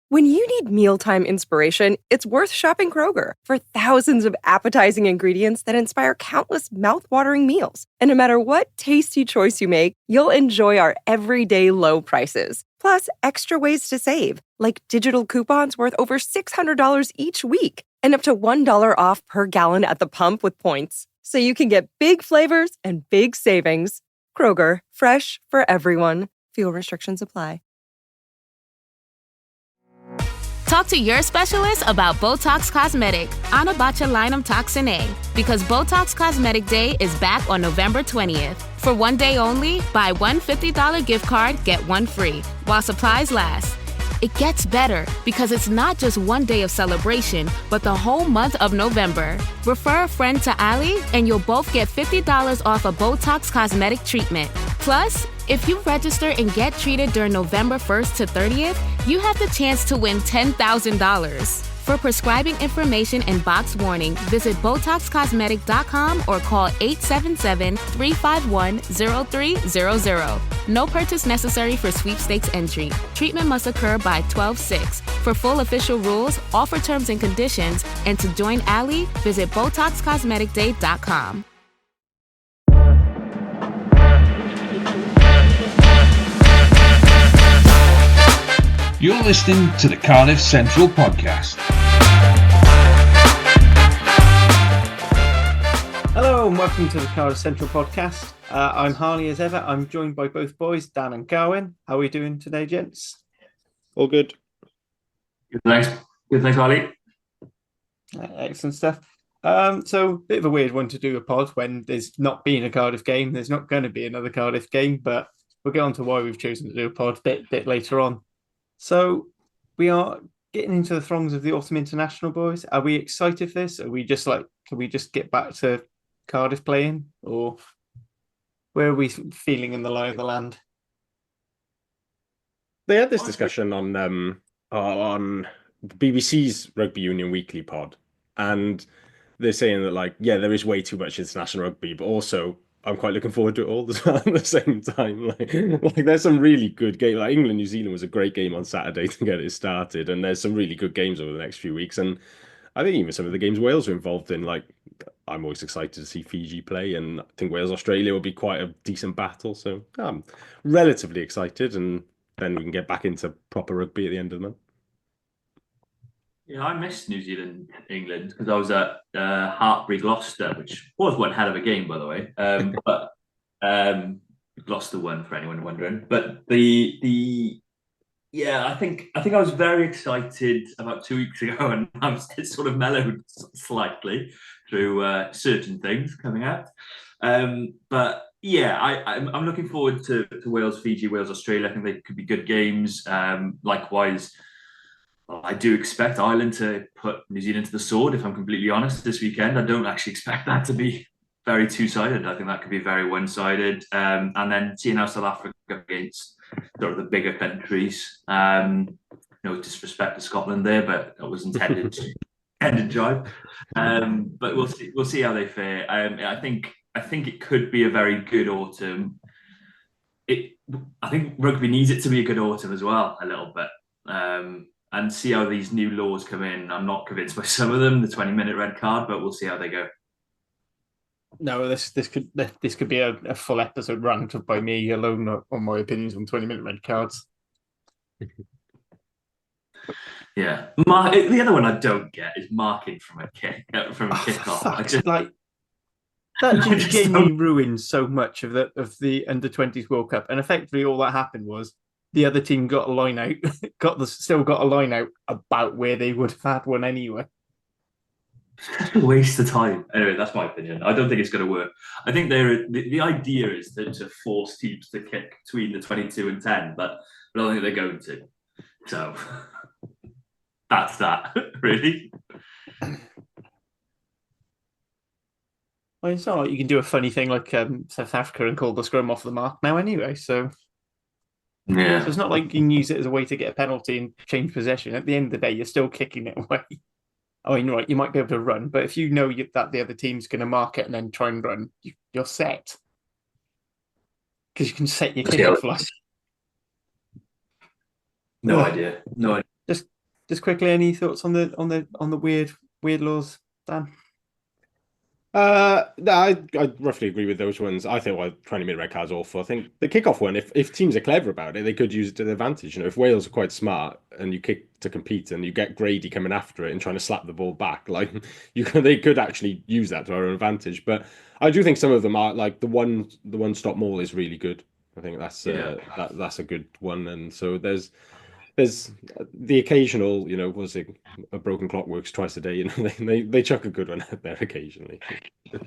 When you need mealtime inspiration, it's worth shopping Kroger for thousands of appetizing ingredients that inspire countless mouthwatering meals. And no matter what tasty choice you make, you'll enjoy our everyday low prices. Plus, extra ways to save, like digital coupons worth over $600 each week and up to $1 off per gallon at the pump with points. So you can get big flavors and big savings. Kroger, fresh for everyone. Fuel restrictions apply. Talk to your specialist about Botox Cosmetic, Anabotulinum Toxin A, because Botox Cosmetic Day is back on November 20th. For one day only, buy one $50 gift card, get one free, while supplies last. It gets better because it's not just one day of celebration, but the whole month of November. Refer a friend to Ali, and you'll both get $50 off a Botox Cosmetic treatment. Plus, if you register and get treated during November 1st to 30th, you have the chance to win $10,000. For prescribing information and box warning, visit BotoxCosmetic.com or call 877-351-0300. No purchase necessary for sweepstakes entry. Treatment must occur by 12/6. For full official rules, offer terms and conditions, and to join Ali, visit BotoxCosmeticDay.com. You're listening to the Cardiff Central Podcast. Hello and welcome to the Cardiff Central Podcast. I'm Harley as ever. I'm joined by both boys, Dan and Garwin. How are we doing today, gents? All good. Good, thanks. Good, thanks, Harley. Excellent stuff. So a bit of a weird one to do a pod when there's not been a Cardiff game. There's not going to be another Cardiff game, but we'll get on to why we've chosen to do a pod a bit later on. So we are getting into the throngs of the Autumn International, boys. Are we excited for this? Are we just like, can we just get back to Cardiff playing? Or where are we feeling in the lie of the land? They had this discussion on BBC's Rugby Union Weekly pod, and they're saying that, like, yeah, there is way too much international rugby, but also I'm quite looking forward to it all at the same time. Like there's some really good games. Like England, New Zealand was a great game on Saturday to get it started, and there's some really good games over the next few weeks. And I think even some of the games Wales are involved in, like, I'm always excited to see Fiji play, and I think Wales-Australia will be quite a decent battle. So I'm relatively excited, and then we can get back into proper rugby at the end of the month. Yeah, I missed New Zealand, England, because I was at Hartbury, Gloucester, which was one hell of a game, by the way. But Gloucester won, for anyone wondering. But I think I was very excited about 2 weeks ago, and it sort of mellowed slightly through certain things coming out. But yeah, I'm looking forward to Wales, Fiji, Wales, Australia. I think they could be good games. Likewise, I do expect Ireland to put New Zealand to the sword, if I'm completely honest, this weekend. I don't actually expect that to be very two-sided. I think that could be very one-sided. And then seeing how South Africa against sort of the bigger countries, no disrespect to Scotland there, but that was intended jibe. But we'll see how they fare. I think it could be a very good autumn. I think rugby needs it to be a good autumn as well, a little bit. And see how these new laws come in. I'm not convinced by some of them, the 20-minute red card, but we'll see how they go. No, this could be a full episode ranked by me alone on my opinions on 20-minute red cards. Yeah, the other one I don't get is marking from a kickoff. That genuinely ruins so much of the under-20s World Cup, and effectively all that happened was the other team got a line out, still got a line out about where they would have had one anyway. Waste of time. Anyway, that's my opinion. I don't think it's going to work. I think the idea is to force teams to kick between the 22 and 10, but I don't think they're going to. So that's that, really. Well, it's not like you can do a funny thing like South Africa and call the scrum off the mark now anyway, so... Yeah. So it's not like you can use it as a way to get a penalty and change possession. At the end of the day, you're still kicking it away. I mean, right, you might be able to run, but if you know that the other team's going to mark it and then try and run, you're set. Because you can set your kick off like... No idea. Just quickly, any thoughts on the weird laws, Dan? No, I roughly agree with those ones. I think 20-minute red card's awful. I think the kickoff one, if teams are clever about it, they could use it to their advantage. You know, if Wales are quite smart and you kick to compete and you get Grady coming after it and trying to slap the ball back, like they could actually use that to our own advantage. But I do think some of them are like the one stop maul is really good. I think that's that's a good one. And so there's the occasional, was it a broken clock works twice a day? You know, they chuck a good one out there occasionally. Are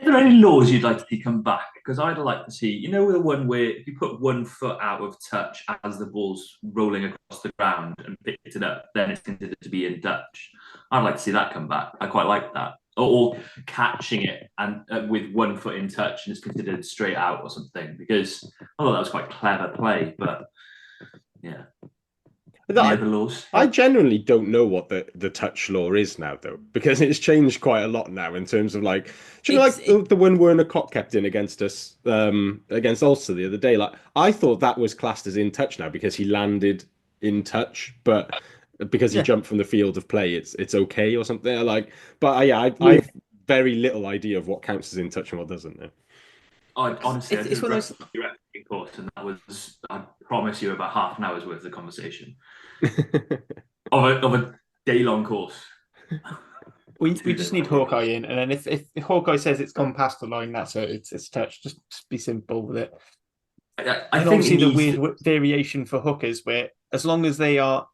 there any laws you'd like to see come back? Because I'd like to see, the one where if you put 1 foot out of touch as the ball's rolling across the ground and picked it up, then it's considered to be in touch. I'd like to see that come back. I quite like that. Or catching it and with 1 foot in touch and it's considered straight out or something. Because I thought that was quite clever play, but yeah. Any other laws? I genuinely don't know what the touch law is now, though, because it's changed quite a lot now in terms of like, the one Werner Koch kept in against us, against Ulster the other day. Like, I thought that was classed as in touch now because he landed in touch, but because he jumped from the field of play, it's okay or something. I've very little idea of what counts as in touch and what doesn't now. Honestly, it's one of those course, and that was, I promise you, about half an hour's worth of conversation of a day-long course. We just need Hawkeye in, and then if Hawkeye says it's gone past the line, that's it. It's touch. Just be simple with it. I think obviously the weird variation for hookers, where as long as they are,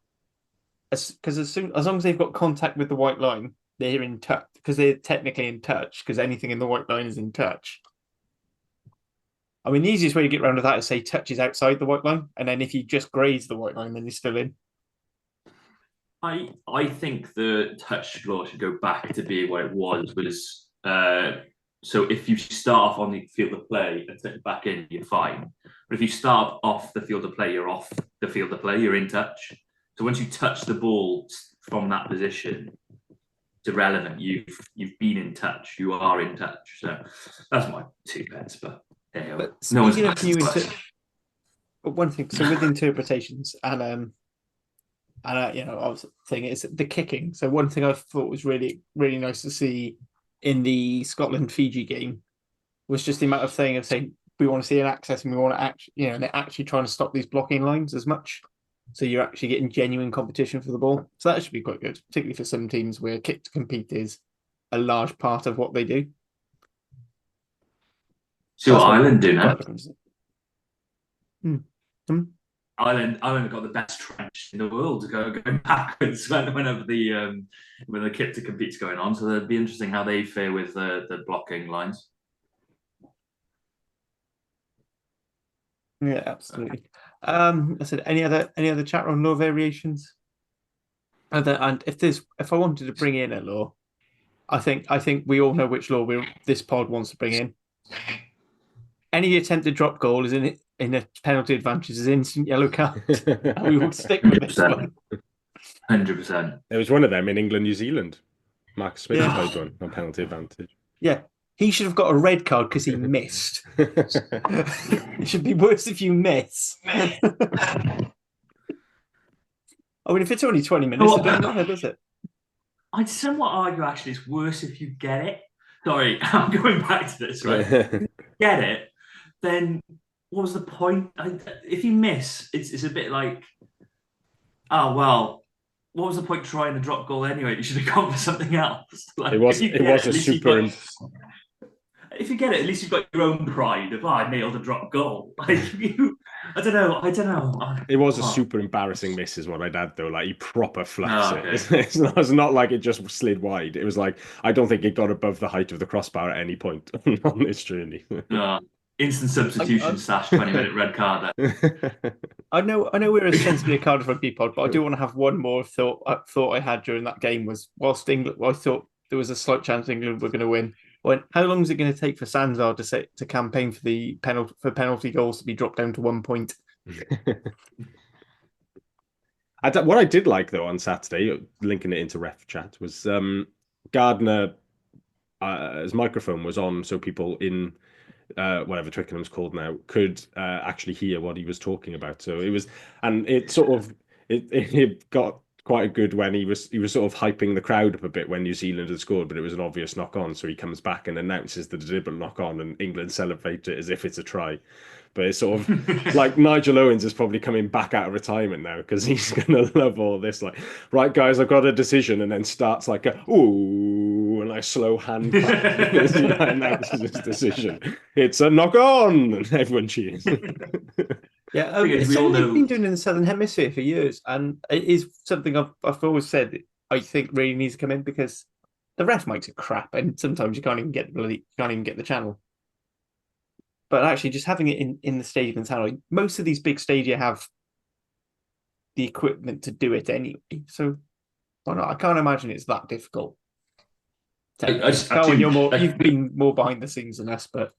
as long as they've got contact with the white line, they're in touch because they're technically in touch because anything in the white line is in touch. I mean, the easiest way to get around to that is say touch is outside the white line, and then if you just graze the white line, then you're still in. I think the touch law should go back to being what it was so if you start off on the field of play and take it back in, you're fine. But if you start off the field of play, you're off the field of play, you're in touch. So once you touch the ball from that position, it's irrelevant. You've been in touch. You are in touch. So that's my 2 pence. But anyway, but speaking of new one thing, so with interpretations and I was saying it's the kicking. So one thing I thought was really, really nice to see in the Scotland-Fiji game was just the amount of saying we want to see an access and we want to actually, and they're actually trying to stop these blocking lines as much. So you're actually getting genuine competition for the ball. So that should be quite good, particularly for some teams where kick to compete is a large part of what they do. So Ireland do now. Ireland got the best trench in the world going backwards whenever when the kit to compete's going on. So it'd be interesting how they fare with the blocking lines. Yeah, absolutely. I said any other chat on law variations? And if I wanted to bring in a law, I think we all know which law this pod wants to bring in. Any attempted drop goal is in a penalty advantage is instant yellow card. And we will stick with this one. 100%. There was one of them in England, New Zealand. Mark Smith played one on penalty advantage. Yeah. He should have got a red card because he missed. It should be worse if you miss. I mean, if it's only 20 minutes, it doesn't matter, does it? I'd somewhat argue, actually, it's worse if you get it. Sorry, I'm going back to this, right? Get it, then what was the point? If you miss, it's a bit like, oh, well, what was the point trying to drop goal anyway? You should have gone for something else. Like, it was a super... If you get it, at least you've got your own pride of, I nailed a drop goal. Like I don't know. It was a super embarrassing miss is what my dad though. Like he proper fluffs it. It's not like it just slid wide. It was like, I don't think it got above the height of the crossbar at any point on this journey. Instant substitution / 20-minute red card. I know we're essentially a Cardiff Rugby pod, but I do want to have one more thought I had during that game was I thought there was a slight chance England were going to win. How long is it going to take for Sanzar to campaign for the penalty goals to be dropped down to 1 point? What I did like though on Saturday, linking it into ref chat, was Gardner. His microphone was on, so people in whatever Twickenham's called now could actually hear what he was talking about. So it was, and it sort of it got quite good when he was sort of hyping the crowd up a bit when New Zealand had scored, but it was an obvious knock on. So he comes back and announces the deliberate knock on, and England celebrate it as if it's a try. But it's sort of like Nigel Owens is probably coming back out of retirement now because he's going to love all this. Like, right, guys, I've got a decision, and then starts like a ooh, and like slow hand clap as he announces his decision. It's a knock on, and everyone cheers. Yeah, it's something they've been doing in the Southern Hemisphere for years, and it is something I've always said I think really needs to come in because the ref makes it crap, and sometimes you can't even get the channel. But actually, just having it in the stadium and town, like, most of these big stadia have the equipment to do it anyway. So why not? I can't imagine it's that difficult. You've been more behind the scenes than us, but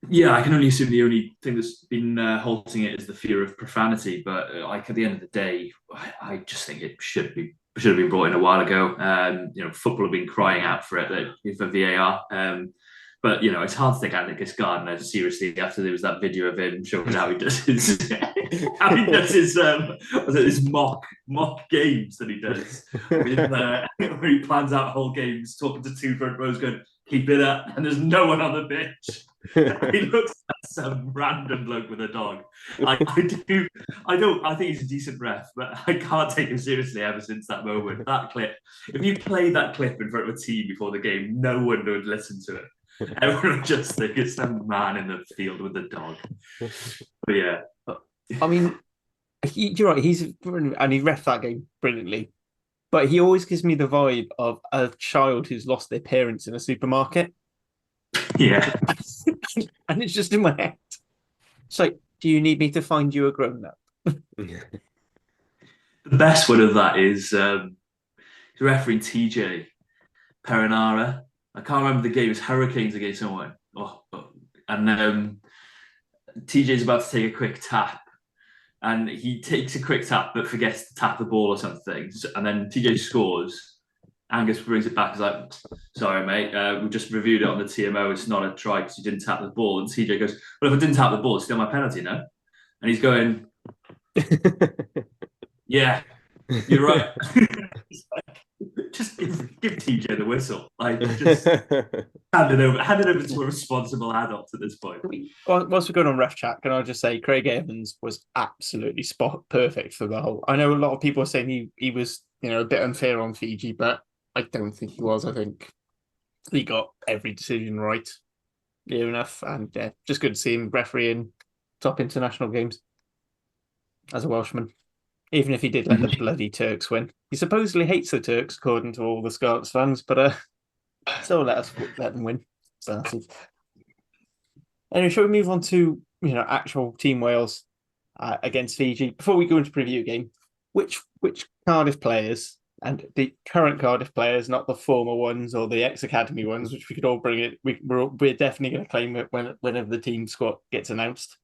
yeah, I can only assume the only thing that's been halting it is the fear of profanity. But like at the end of the day, I just think it should have been brought in a while ago. Football have been crying out for it for VAR. But it's hard to take Angus Gardner seriously after there was that video of him showing how he does his his mock games that he does, where he plans out whole games, talking to two front rows, going, "Keep it up," and there's no one on the pitch. He looks like some random bloke with a dog. I think he's a decent ref, but I can't take him seriously ever since that moment. That clip, if you play that clip in front of a team before the game, no one would listen to it. Everyone would just think it's some man in the field with a dog. But yeah, I mean, you're right. He's and he ref that game brilliantly, but he always gives me the vibe of a child who's lost their parents in a supermarket. Yeah. And it's just in my head. It's like, do you need me to find you a grown-up? The best one of that is refereeing TJ Perinara. I can't remember the game. It's Hurricanes against someone. And TJ's about to take a quick tap. And he takes a quick tap but forgets to tap the ball or something. And then TJ scores. Angus brings it back. He's like, "Sorry, mate. We just reviewed it on the TMO. It's not a try because you didn't tap the ball." And TJ goes, "Well, if I didn't tap the ball, it's still my penalty, no?" And he's going, "Yeah, you're right." Just give TJ the whistle. Like, just hand it over to a responsible adult at this point. Whilst we're going on ref chat, can I just say Craig Evans was absolutely perfect for the whole. I know a lot of people are saying he was a bit unfair on Fiji, but I don't think he was. I think he got every decision right, near enough, and just good to see him refereeing top international games as a Welshman. Even if he did let the bloody Turks win. He supposedly hates the Turks, according to all the Scarlets fans, but still let them win. So that's it. Anyway, shall we move on to actual Team Wales against Fiji? Before we go into preview game, which Cardiff players, and the current Cardiff players, not the former ones or the ex-academy ones, which we could all bring it, we're definitely going to claim it whenever the team squad gets announced.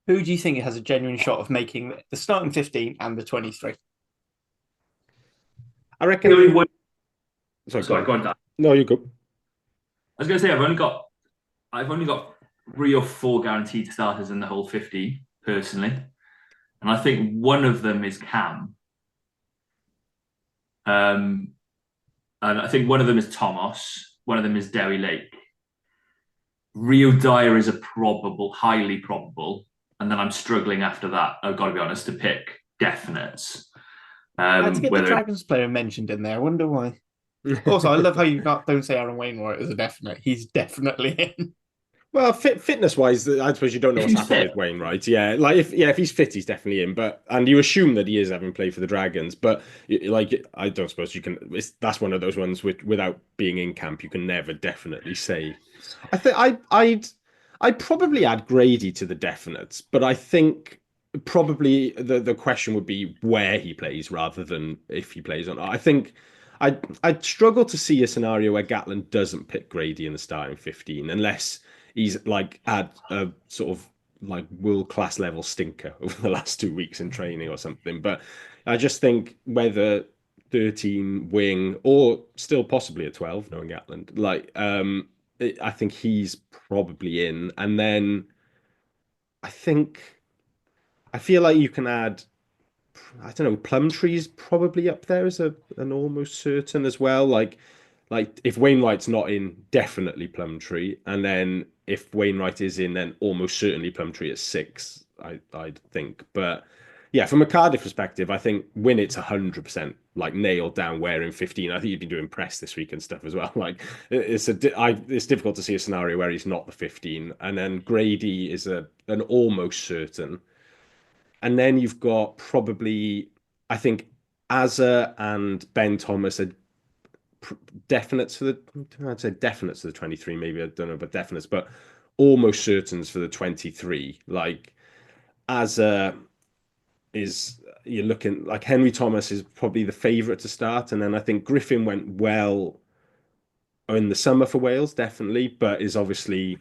Who do you think has a genuine shot of making the starting 15 and the 23? I reckon. Sorry, go on, Dan. No, you go. I was going to say I've only got 3 or 4 guaranteed starters in the whole 50 personally, and I think one of them is Cam. And I think one of them is Thomas. One of them is Derry Lake. Rio Dyer is highly probable. And then I'm struggling after that, I've got to be honest, to pick definites. I had to get the Dragons player mentioned in there. I wonder why. Also, I love how you don't say Aaron Wainwright as a definite. He's definitely in. Well, fitness-wise, I suppose you don't know what's happening with Wainwright. Yeah, like if he's fit, he's definitely in. And you assume that he is having played for the Dragons. But like, I don't suppose you can. That's one of those ones without being in camp, you can never definitely say. I think I'd probably add Grady to the definites, but I think probably the question would be where he plays rather than if he plays or not. I think I'd struggle to see a scenario where Gatland doesn't pick Grady in the starting 15 unless he's like had a sort of like world-class level stinker over the last 2 weeks in training or something. But I just think whether 13 wing or still possibly at 12, knowing Gatland, I think he's probably in. And then I feel like you can add I don't know, Plumtree's probably up there as an almost certain as well. Like if Wainwright's not in, definitely Plumtree, and then if Wainwright is in, then almost certainly Plumtree at 6. I'd think, but yeah, from a Cardiff perspective, I think Winnett's 100% like nailed down wearing 15. I think you've been doing press this week and stuff as well. Like it's difficult to see a scenario where he's not the 15, and then Grady is an almost certain, and then you've got probably, I think, Azza and Ben Thomas are definites for the, I'd say definites for the 23, maybe, I don't know, but definites, but almost certains for the 23. Like Azza is, you're looking like Henry Thomas is probably the favourite to start, and then I think Griffin went well in the summer for Wales, definitely, but is obviously,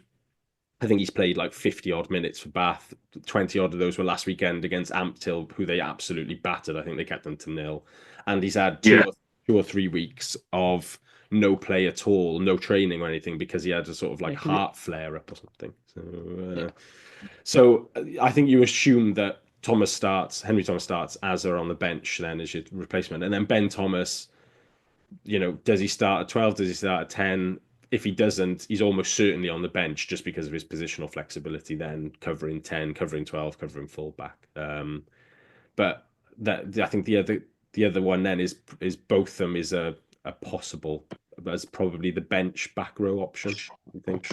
I think he's played like 50 odd minutes for Bath. 20 odd of those were last weekend against Ampthill, who they absolutely battered. I think they kept them to 0. And he's had two or 3 weeks of no play at all, no training or anything, because he had a sort of like heart flare up or something. So I think you assume that Henry Thomas starts, Azza on the bench then as your replacement. And then Ben Thomas, does he start at 12? Does he start at 10? If he doesn't, he's almost certainly on the bench just because of his positional flexibility then, covering 10, covering 12, covering fullback. But I think the other one then is Botham is a possible, as probably the bench back row option, I think.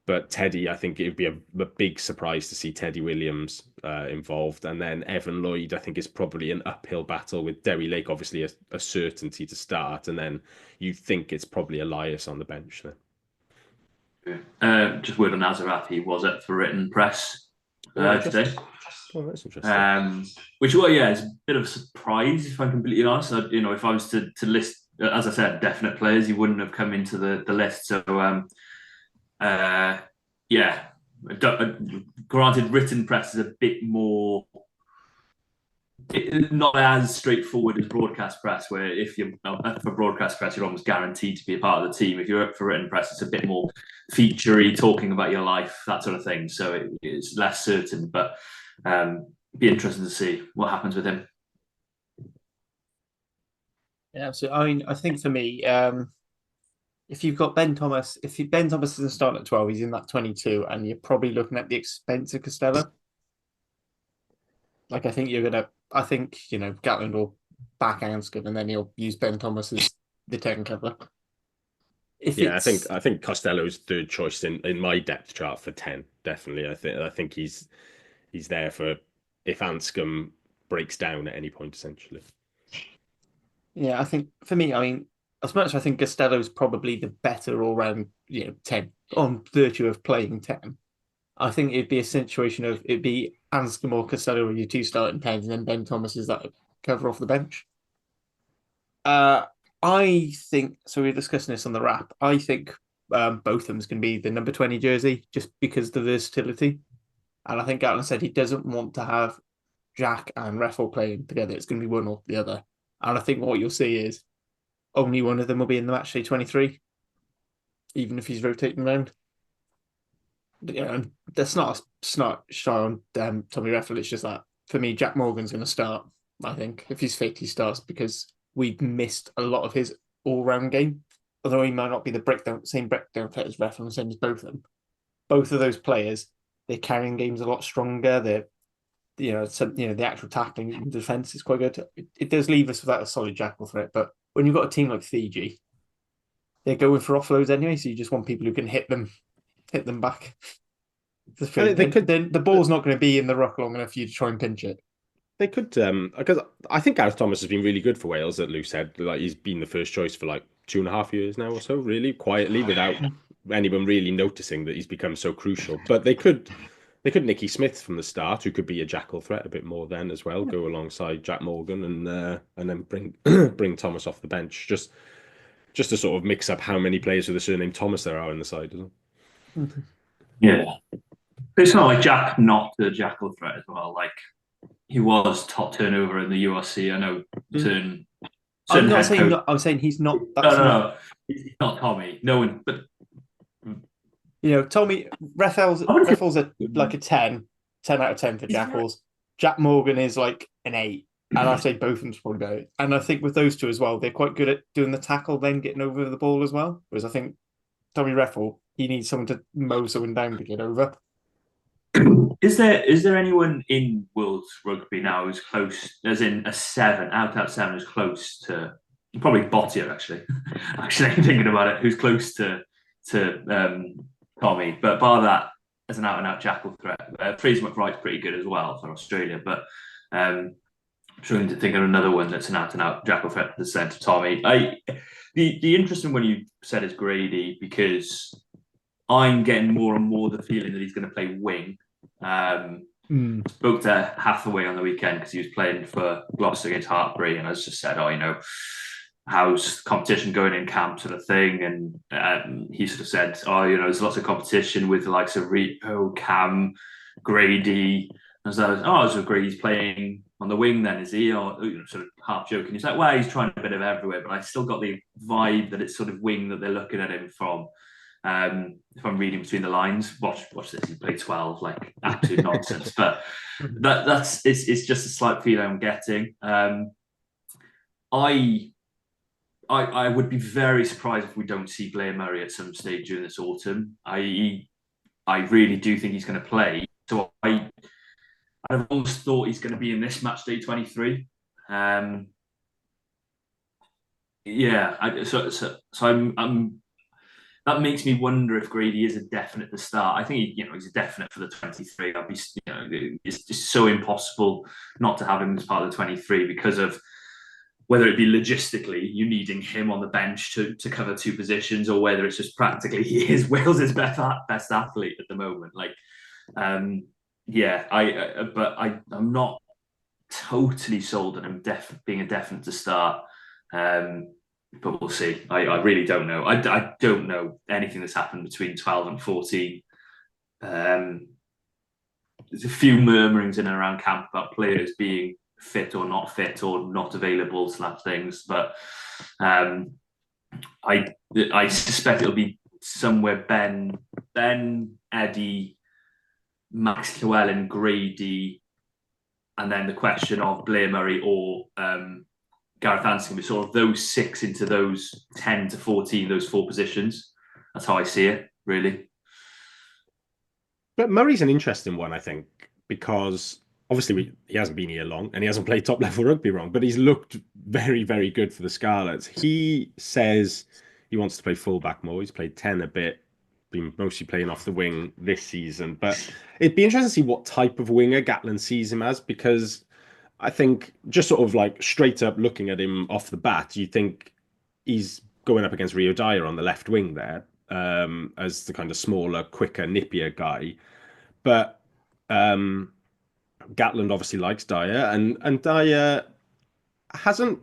But Teddy, I think it would be a big surprise to see Teddy Williams involved. And then Evan Lloyd, I think, is probably an uphill battle with Derry Lake, obviously a certainty to start. And then you think it's probably Elias on the bench then. Just word on Azarath, he was at for written press today. Oh, that's interesting. Which, well, yeah, is a bit of a surprise, if I'm completely honest. If I was to list, as I said, definite players, he wouldn't have come into the list. So, yeah, granted, written press is a bit more, not as straightforward as broadcast press, where if you're for broadcast press, you're almost guaranteed to be a part of the team. If you're up for written press, it's a bit more featurey, talking about your life, that sort of thing. So it's less certain, but be interesting to see what happens with him. Yeah, so I mean, I think for me, if you've got Ben Thomas, Ben Thomas doesn't start at 12, he's in that 22, and you're probably looking at the expense of Costello. Like, I think Gatland will back Anscombe, and then he'll use Ben Thomas as the 10 cover. I think Costello's third choice in my depth chart for 10, definitely. I think he's there for if Anscombe breaks down at any point, essentially. Yeah, I think for me, I mean, as much as I think Costello's probably the better all-round, 10 on virtue of playing 10, I think it'd be a situation of it'd be Anscombe or Costello with your 2 starting 10s, and then Ben Thomas is that cover off the bench. I think, so we're discussing this on the wrap, I think both of them can be the number 20 jersey just because of the versatility. And I think Gatland said he doesn't want to have Jack and Reffel playing together. It's going to be one or the other. And I think what you'll see is only one of them will be in the matchday 23, even if he's rotating around. And that's not shy on Tommy Reffel. It's just that, for me, Jack Morgan's going to start, I think. If he's fit, he starts, because we've missed a lot of his all-round game. Although he might not be the same breakdown fit as Reffel, the same as both of them. Both of those players, they're carrying games a lot stronger. They're, the actual tackling and defence is quite good. It does leave us without a solid jackal threat, but when you've got a team like Fiji, they're going for offloads anyway, so you just want people who can hit them back. The ball's not going to be in the ruck long enough for you to try and pinch it. They could, because I think Gareth Thomas has been really good for Wales at loosehead. Like, he's been the first choice for like 2.5 years now or so, really quietly, without anyone really noticing that he's become so crucial. But they could Nicky Smith from the start, who could be a jackal threat a bit more then as well, go alongside Jack Morgan and then bring Thomas off the bench, just to sort of mix up how many players with the surname Thomas there are in the side, isn't it? Yeah, it's not like Jack not the jackal threat as well. Like, he was top turnover in the URC. I know I'm not saying I'm saying he's not. No, he's not Tommy. No one, but Tommy Raffel's like a 10 out of 10 for jackals. Jack Morgan is like an 8. And I'd say both of them probably better. And I think with those two as well, they're quite good at doing the tackle, then getting over the ball as well. Whereas I think Tommy Reffel, he needs someone to mow someone down to get over. Is there anyone in World Rugby now who's close, as in a 7, out 7, who's close to probably Bottier actually? Actually, thinking about it, who's close to Tommy, but bar that as an out jackal threat. Fraser McBride's pretty good as well for Australia, but I'm trying to think of another one that's an out jackal threat to the centre of Tommy. The interesting one you said is Grady, because I'm getting more and more the feeling that he's going to play wing. Spoke to Hathaway on the weekend because he was playing for Gloucester against Hartbury, and I just said, how's competition going in camp, sort of thing. And he sort of said, there's lots of competition with the likes of Repo, Cam, Grady. And I was like, so Grady's playing on the wing then, is he? Or sort of half joking. He's like, well, he's trying a bit of everywhere, but I still got the vibe that it's sort of wing that they're looking at him from. If I'm reading between the lines, watch this. He played 12, like absolute nonsense. But it's just a slight feeling I'm getting. I would be very surprised if we don't see Blair Murray at some stage during this autumn. I really do think he's going to play. So I've always thought he's going to be in this match day 23. I'm that makes me wonder if Grady is a definite to start. I think he's a definite for the 23. It's just so impossible not to have him as part of the 23 because of whether it be logistically you needing him on the bench to cover 2 positions, or whether it's just practically he is Wales's best athlete at the moment. I'm not totally sold on him being a definite to start. But we'll see. I really don't know. I don't know anything that's happened between 12 and 14. There's a few murmurings in and around camp about players being fit or not available / things, but I suspect it'll be somewhere Ben, Eddie, Max Llewellyn, Grady, and then the question of Blair Murray or Gareth Anderson. We sort of those 6 into those 10 to 14, those 4 positions. That's how I see it, really. But Murray's an interesting one, I think, because obviously he hasn't been here long and he hasn't played top level rugby wrong, but he's looked very, very good for the Scarlets. He says he wants to play fullback more. He's played 10 a bit, been mostly playing off the wing this season. But it'd be interesting to see what type of winger Gatland sees him as, because I think just sort of like straight up looking at him off the bat, you think he's going up against Rio Dyer on the left wing there as the kind of smaller, quicker, nippier guy. But Gatland obviously likes Dyer, and Dyer hasn't.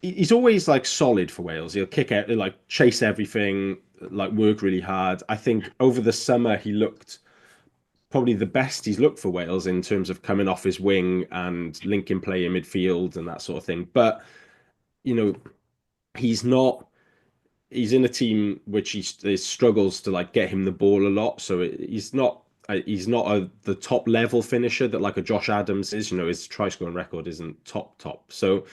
He's always like solid for Wales. He'll kick out, like chase everything, like work really hard. I think over the summer he looked probably the best he's looked for Wales in terms of coming off his wing and linking play in midfield and that sort of thing. But, he's in a team which he struggles to like get him the ball a lot. So he's not the top level finisher that like a Josh Adams is. His try scoring record isn't top. So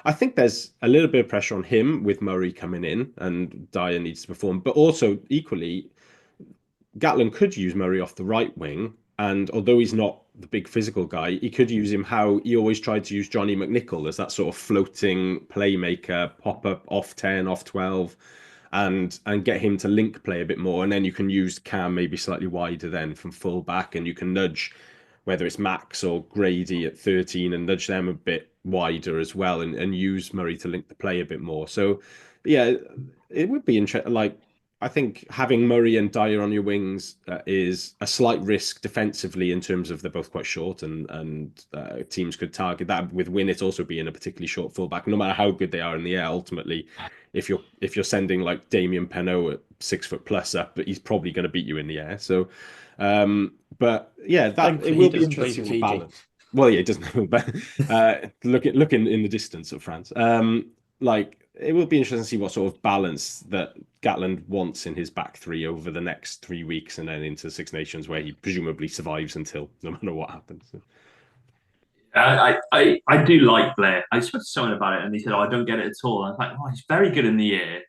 I think there's a little bit of pressure on him with Murray coming in, and Dyer needs to perform. But also equally, Gatland could use Murray off the right wing, and although he's not the big physical guy, he could use him how he always tried to use Johnny McNichol, as that sort of floating playmaker, pop up off 10, off 12, and get him to link play a bit more. And then you can use Cam maybe slightly wider then from full back, and you can nudge whether it's Max or Grady at 13 and nudge them a bit wider as well, and use Murray to link the play a bit more. So yeah, it would be interesting. Like, I think having Murray and Dyer on your wings is a slight risk defensively in terms of they're both quite short, and teams could target that, with Winnett also being a particularly short fullback. No matter how good they are in the air, ultimately, if you're sending like Damien Penaud at 6 foot plus up, but he's probably going to beat you in the air. So, but yeah, it will be interesting to balance. Well, yeah, it doesn't. But looking in the distance of France, it will be interesting to see what sort of balance that Gatland wants in his back 3 over the next 3 weeks, and then into Six Nations, where he presumably survives until no matter what happens. I do like Blair. I spoke to someone about it and he said, "Oh, I don't get it at all." And I was like, "Oh, he's very good in the air."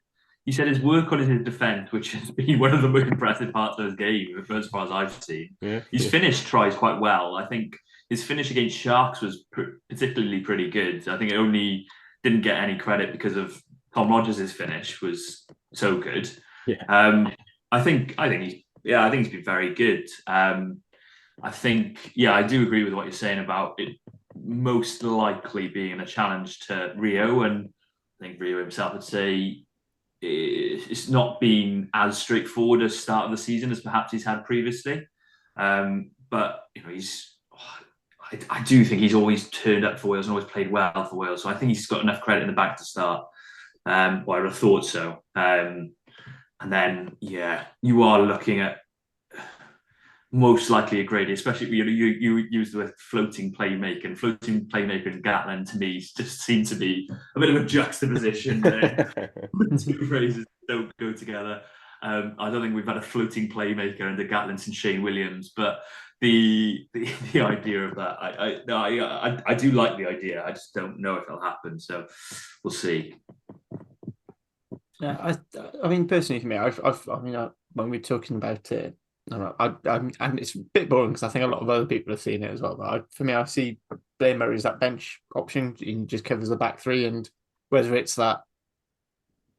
He said his work on his defence, which has been one of the most impressive parts of his game, as far as I've seen. Yeah. His finish tries quite well. I think his finish against Sharks was particularly pretty good. I think it only didn't get any credit because of Tom Rogers' finish was so good. Yeah. I think he's been very good. I think, I do agree with what you're saying about it most likely being a challenge to Rio. And I think Rio himself would say it's not been as straightforward a start of the season as perhaps he's had previously. But, I do think he's always turned up for Wales and always played well for Wales. So I think he's got enough credit in the bank to start. I would have thought so. And then, you are looking at most likely a Grady, especially you use the word floating playmaker, and floating playmaker and Gatland to me just seem to be a bit of a juxtaposition there. Two phrases don't go together. I don't think we've had a floating playmaker under Gatland since Shane Williams, but the idea of that, I do like the idea. I just don't know if it'll happen, so we'll see. Yeah, I mean, personally for me, when we're talking about it. And it's a bit boring because I think a lot of other people have seen it as well. But for me, I see Blair Murray as that bench option. He just covers the back three, and whether it's that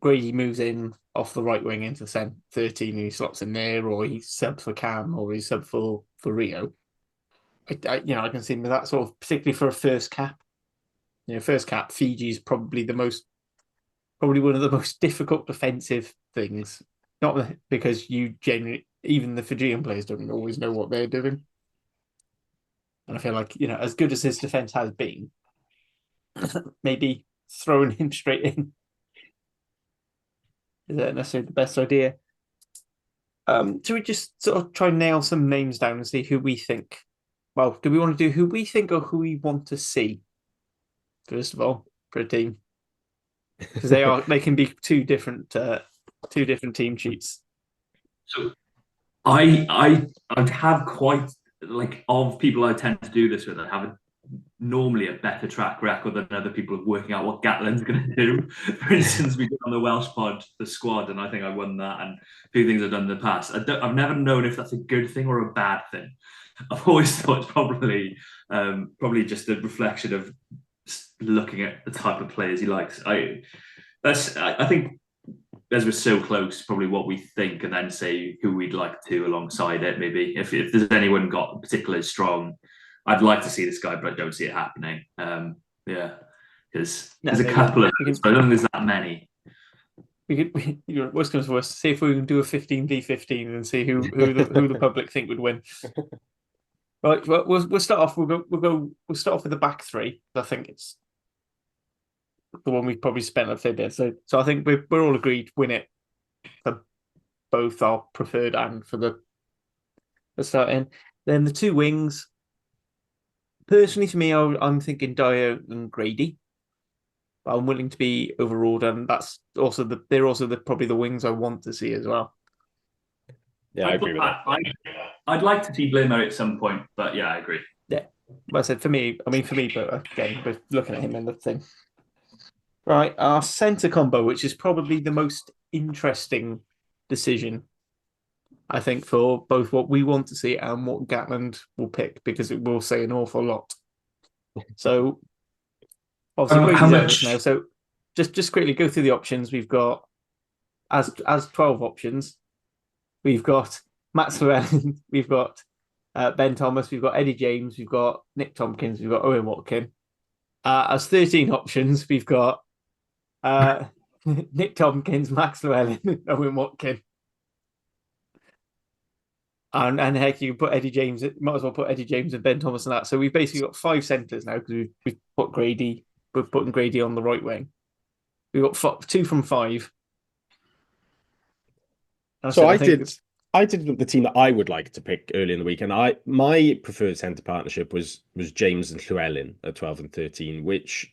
Grady moves in off the right wing into 13 and he slots in there, or he subs for Cam, or he sub for Rio. I can see that sort of, particularly for a first cap. First cap, Fiji is probably one of the most difficult defensive things. Not because even the Fijian players don't always know what they're doing. And I feel like, as good as his defence has been, maybe throwing him straight in isn't necessarily the best idea. So we just sort of try and nail some names down and see who we think. Well, do we want to do who we think or who we want to see? First of all, for a team. Because they can be two different team sheets. So I'd have quite, of people I tend to do this with, I have normally a better track record than other people of working out what Gatland's going to do. For instance, we did on the Welsh pod, the squad, and I think I won that, and a few things I've done in the past. I've never known if that's a good thing or a bad thing. I've always thought it's probably just a reflection of looking at the type of players he likes. I think, as we're so close, probably what we think, and then say who we'd like to alongside it. Maybe if there's anyone got particularly strong, I'd like to see this guy, but I don't see it happening. Because there's a couple of them, but I don't think there's that many. Worst comes to worst, see if we can do a 15v15 and see who the public think would win. Right, well, we'll start off. We'll start off with the back three. I think it's the one we probably spent a fair bit. So I think we're all agreed win it for both our preferred and for the starting. Then the two wings. Personally, for me, I'm thinking Dyer and Grady. But I'm willing to be overruled, and that's also they're also probably the wings I want to see as well. Yeah, I agree with that. I'd like to see Blair Murray at some point, but I agree. Yeah, well, I said for me, but again, we're looking at him and the thing. Right, our centre combo, which is probably the most interesting decision, I think, for both what we want to see and what Gatland will pick, because it will say an awful lot. So, obviously, how much now? So, just quickly go through the options. We've got as 12 options. We've got Matt Llewellyn, we've got Ben Thomas, we've got Eddie James, we've got Nick Tompkins, we've got Owen Watkin. As 13 options, we've got Nick Tompkins, Max Llewellyn, Owen Watkin. And heck, you can put Eddie James, might as well put Eddie James and Ben Thomas in that. So we've basically got 5 centres now because we've put Grady, we're putting Grady on the right wing. We've got 2 from 5. So I did the team that I would like to pick early in the week, and my preferred centre partnership was James and Llewellyn at 12 and 13, which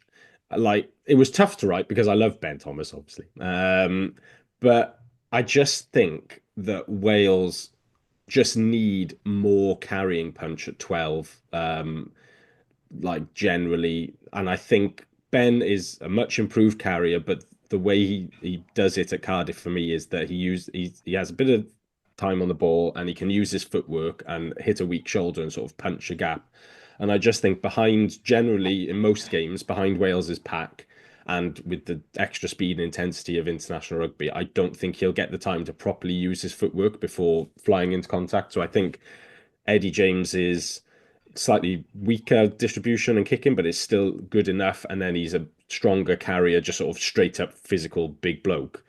it was tough to write because I love Ben Thomas, obviously. But I just think that Wales just need more carrying punch at 12. like generally, and I think Ben is a much improved carrier, but the way he does it at Cardiff for me is that he has a bit of time on the ball and he can use his footwork and hit a weak shoulder and sort of punch a gap. And I just think generally in most games, behind Wales's pack and with the extra speed and intensity of international rugby, I don't think he'll get the time to properly use his footwork before flying into contact. So I think Eddie James is slightly weaker distribution and kicking, but it's still good enough. And then he's a stronger carrier, just sort of straight up physical big bloke.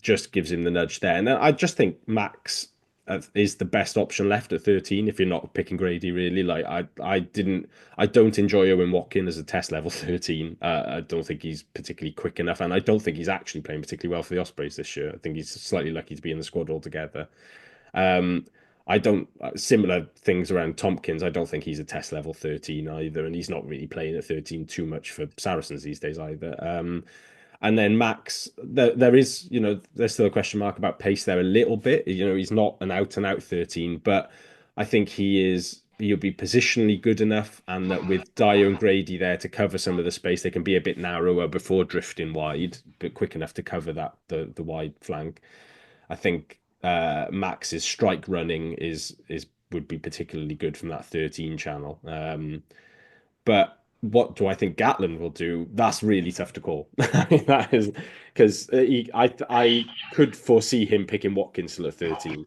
Just gives him the nudge there. And then I just think Max is the best option left at 13 if you're not picking Grady, really. Like I don't enjoy Owen Watkin as a test level 13. I don't think he's particularly quick enough, and I don't think he's actually playing particularly well for the Ospreys this year. I think he's slightly lucky to be in the squad altogether. I don't similar things around Tompkins. I don't think he's a test level 13 either, and he's not really playing at 13 too much for Saracens these days either. And then Max, there is, there's still a question mark about pace there a little bit. He's not an out and out 13, but I think he'll be positionally good enough, and that with Dyer and Grady there to cover some of the space, they can be a bit narrower before drifting wide, but quick enough to cover that the wide flank. I think Max's strike running would be particularly good from that 13 channel. But what do I think Gatland will do? That's really tough to call. That is because I could foresee him picking Watkins still at 13.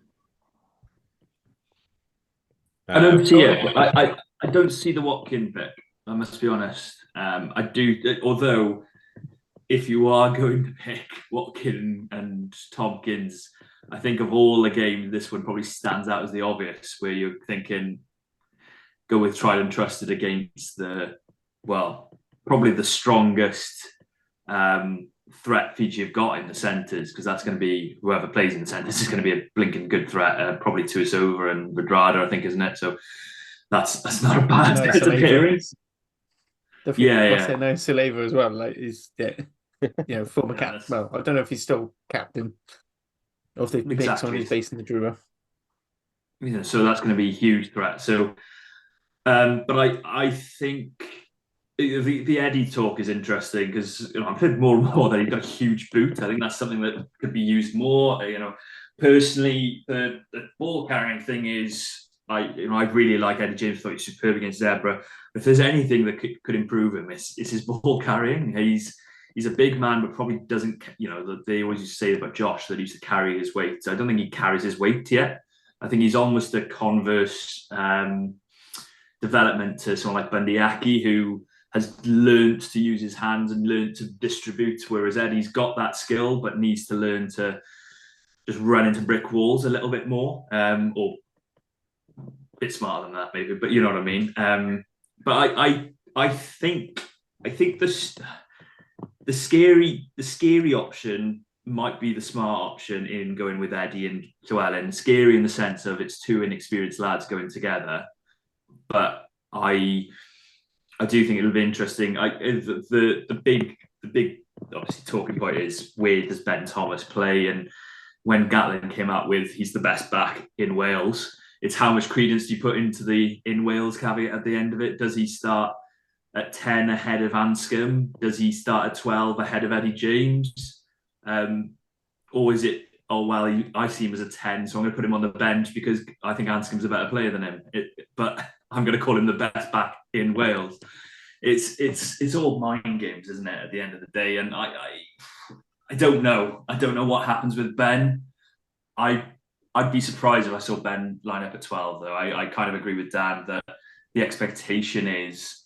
I don't see it. I don't see the Watkin pick. I must be honest. I do, although if you are going to pick Watkin and Tompkins, I think of all the games, this one probably stands out as the obvious, where you're thinking go with tried and trusted against probably the strongest threat Fiji have got in the centres, because that's going to be whoever plays in the centres is going to be a blinking good threat. Probably Tuisova and Redrada, I think, isn't it? So that's not a bad appearance. Yeah. No, Sileva as well. Like he's former captain. Well, I don't know if he's still captain, or if they picked someone who's based in the Drua. Yeah, so that's going to be a huge threat. So, but I think the Eddie talk is interesting because I've heard more and more that he's got a huge boot. I think that's something that could be used more. Personally, the ball carrying thing is I really like Eddie James. Thought he's superb against Zebra. If there's anything that could improve him, it's his ball carrying. He's a big man, but probably doesn't. They always used to say about Josh that he used to carry his weight. So I don't think he carries his weight yet. I think he's almost a converse development to someone like Bundyaki, who has learned to use his hands and learned to distribute, whereas Eddie's got that skill but needs to learn to just run into brick walls a little bit more, or a bit smarter than that maybe, but you know what I mean. But I think the scary option might be the smart option in going with Eddie and Llewellyn. Scary in the sense of it's two inexperienced lads going together, but I do think it'll be interesting. The big obviously talking point is where does Ben Thomas play? And when Gatlin came out with he's the best back in Wales, it's how much credence do you put into the in Wales caveat at the end of it? Does he start at 10 ahead of Anscombe? Does he start at 12 ahead of Eddie James? Or is it, I see him as a 10, so I'm going to put him on the bench because I think Anscombe's a better player than him. But I'm going to call him the best back in Wales. It's all mind games, isn't it, at the end of the day? And I don't know. I don't know what happens with Ben. I'd be surprised if I saw Ben line up at 12, though. I kind of agree with Dan that the expectation is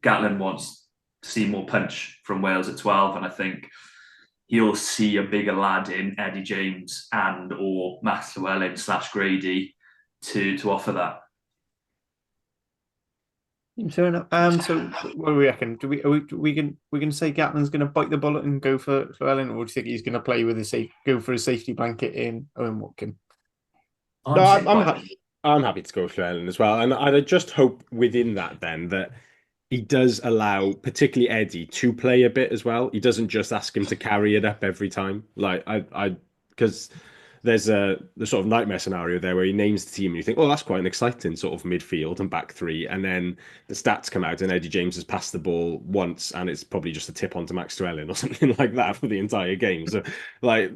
Gatlin wants to see more punch from Wales at 12, and I think he'll see a bigger lad in Eddie James and or Max Llewellyn / Grady to offer that. Fair enough. So what do we reckon? Are we going to say Gatlin's going to bite the bullet and go for Llewellyn, or do you think he's going to play with go for a safety blanket in Owen Watkin? I'm happy to go with Llewellyn as well, and I just hope within that then that he does allow, particularly Eddie, to play a bit as well. He doesn't just ask him to carry it up every time. Like because there's the sort of nightmare scenario there where he names the team and you think, oh, that's quite an exciting sort of midfield and back three, and then the stats come out and Eddie James has passed the ball once and it's probably just a tip onto Max Twellin or something like that for the entire game. So like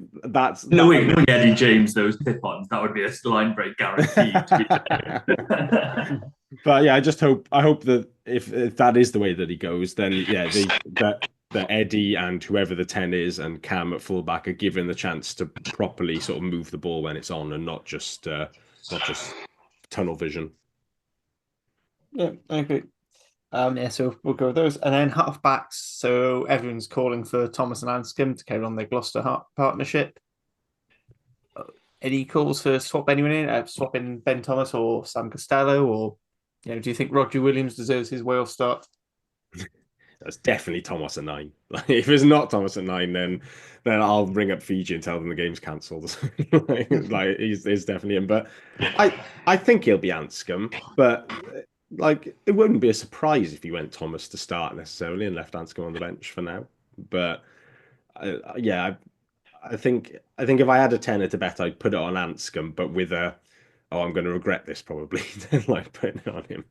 knowing Eddie James those tip-ons, that would be a line break guaranteed. But yeah, I hope that if that is the way that he goes, then yeah, that Eddie and whoever the 10 is and Cam at fullback are given the chance to properly sort of move the ball when it's on and not just tunnel vision. Yeah, I agree. So we'll go with those. And then half-backs. So everyone's calling for Thomas and Anscombe to carry on their Gloucester partnership. Any calls for swap anyone in? Swapping Ben Thomas or Sam Costello? Or do you think Roger Williams deserves his Wales start? That's definitely Thomas at 9. Like, if it's not Thomas at 9, then I'll ring up Fiji and tell them the game's cancelled. like he's definitely him. But I think he'll be Anscombe. But like it wouldn't be a surprise if he went Thomas to start necessarily and left Anscombe on the bench for now. But I think if I had a tenner to bet, I'd put it on Anscombe, but with I'm going to regret this probably. Then like putting it on him.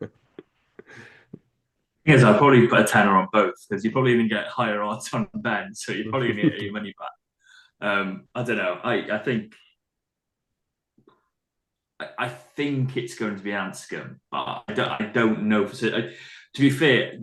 Yes, I'd probably put a tenner on both because you probably even get higher odds on Ben, so you're probably going to get your money back. I don't know. I think it's going to be Anscombe, but I don't know for certain. To be fair,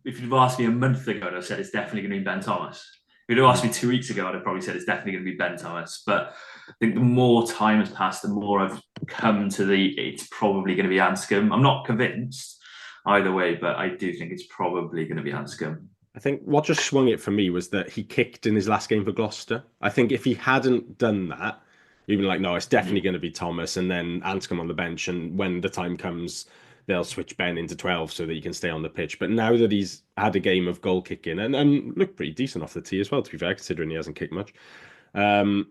if you'd have asked me a month ago, I'd have said it's definitely going to be Ben Thomas. If you'd have asked me 2 weeks ago, I'd have probably said it's definitely going to be Ben Thomas. But I think the more time has passed, the more I've come to it's probably going to be Anscombe. I'm not convinced either way, but I do think it's probably going to be Anscombe. I think what just swung it for me was that he kicked in his last game for Gloucester. I think if he hadn't done that, you'd be like, no, it's definitely going to be Thomas and then Anscombe on the bench. And when the time comes, they'll switch Ben into 12 so that he can stay on the pitch. But now that he's had a game of goal kicking and looked pretty decent off the tee as well, to be fair, considering he hasn't kicked much, I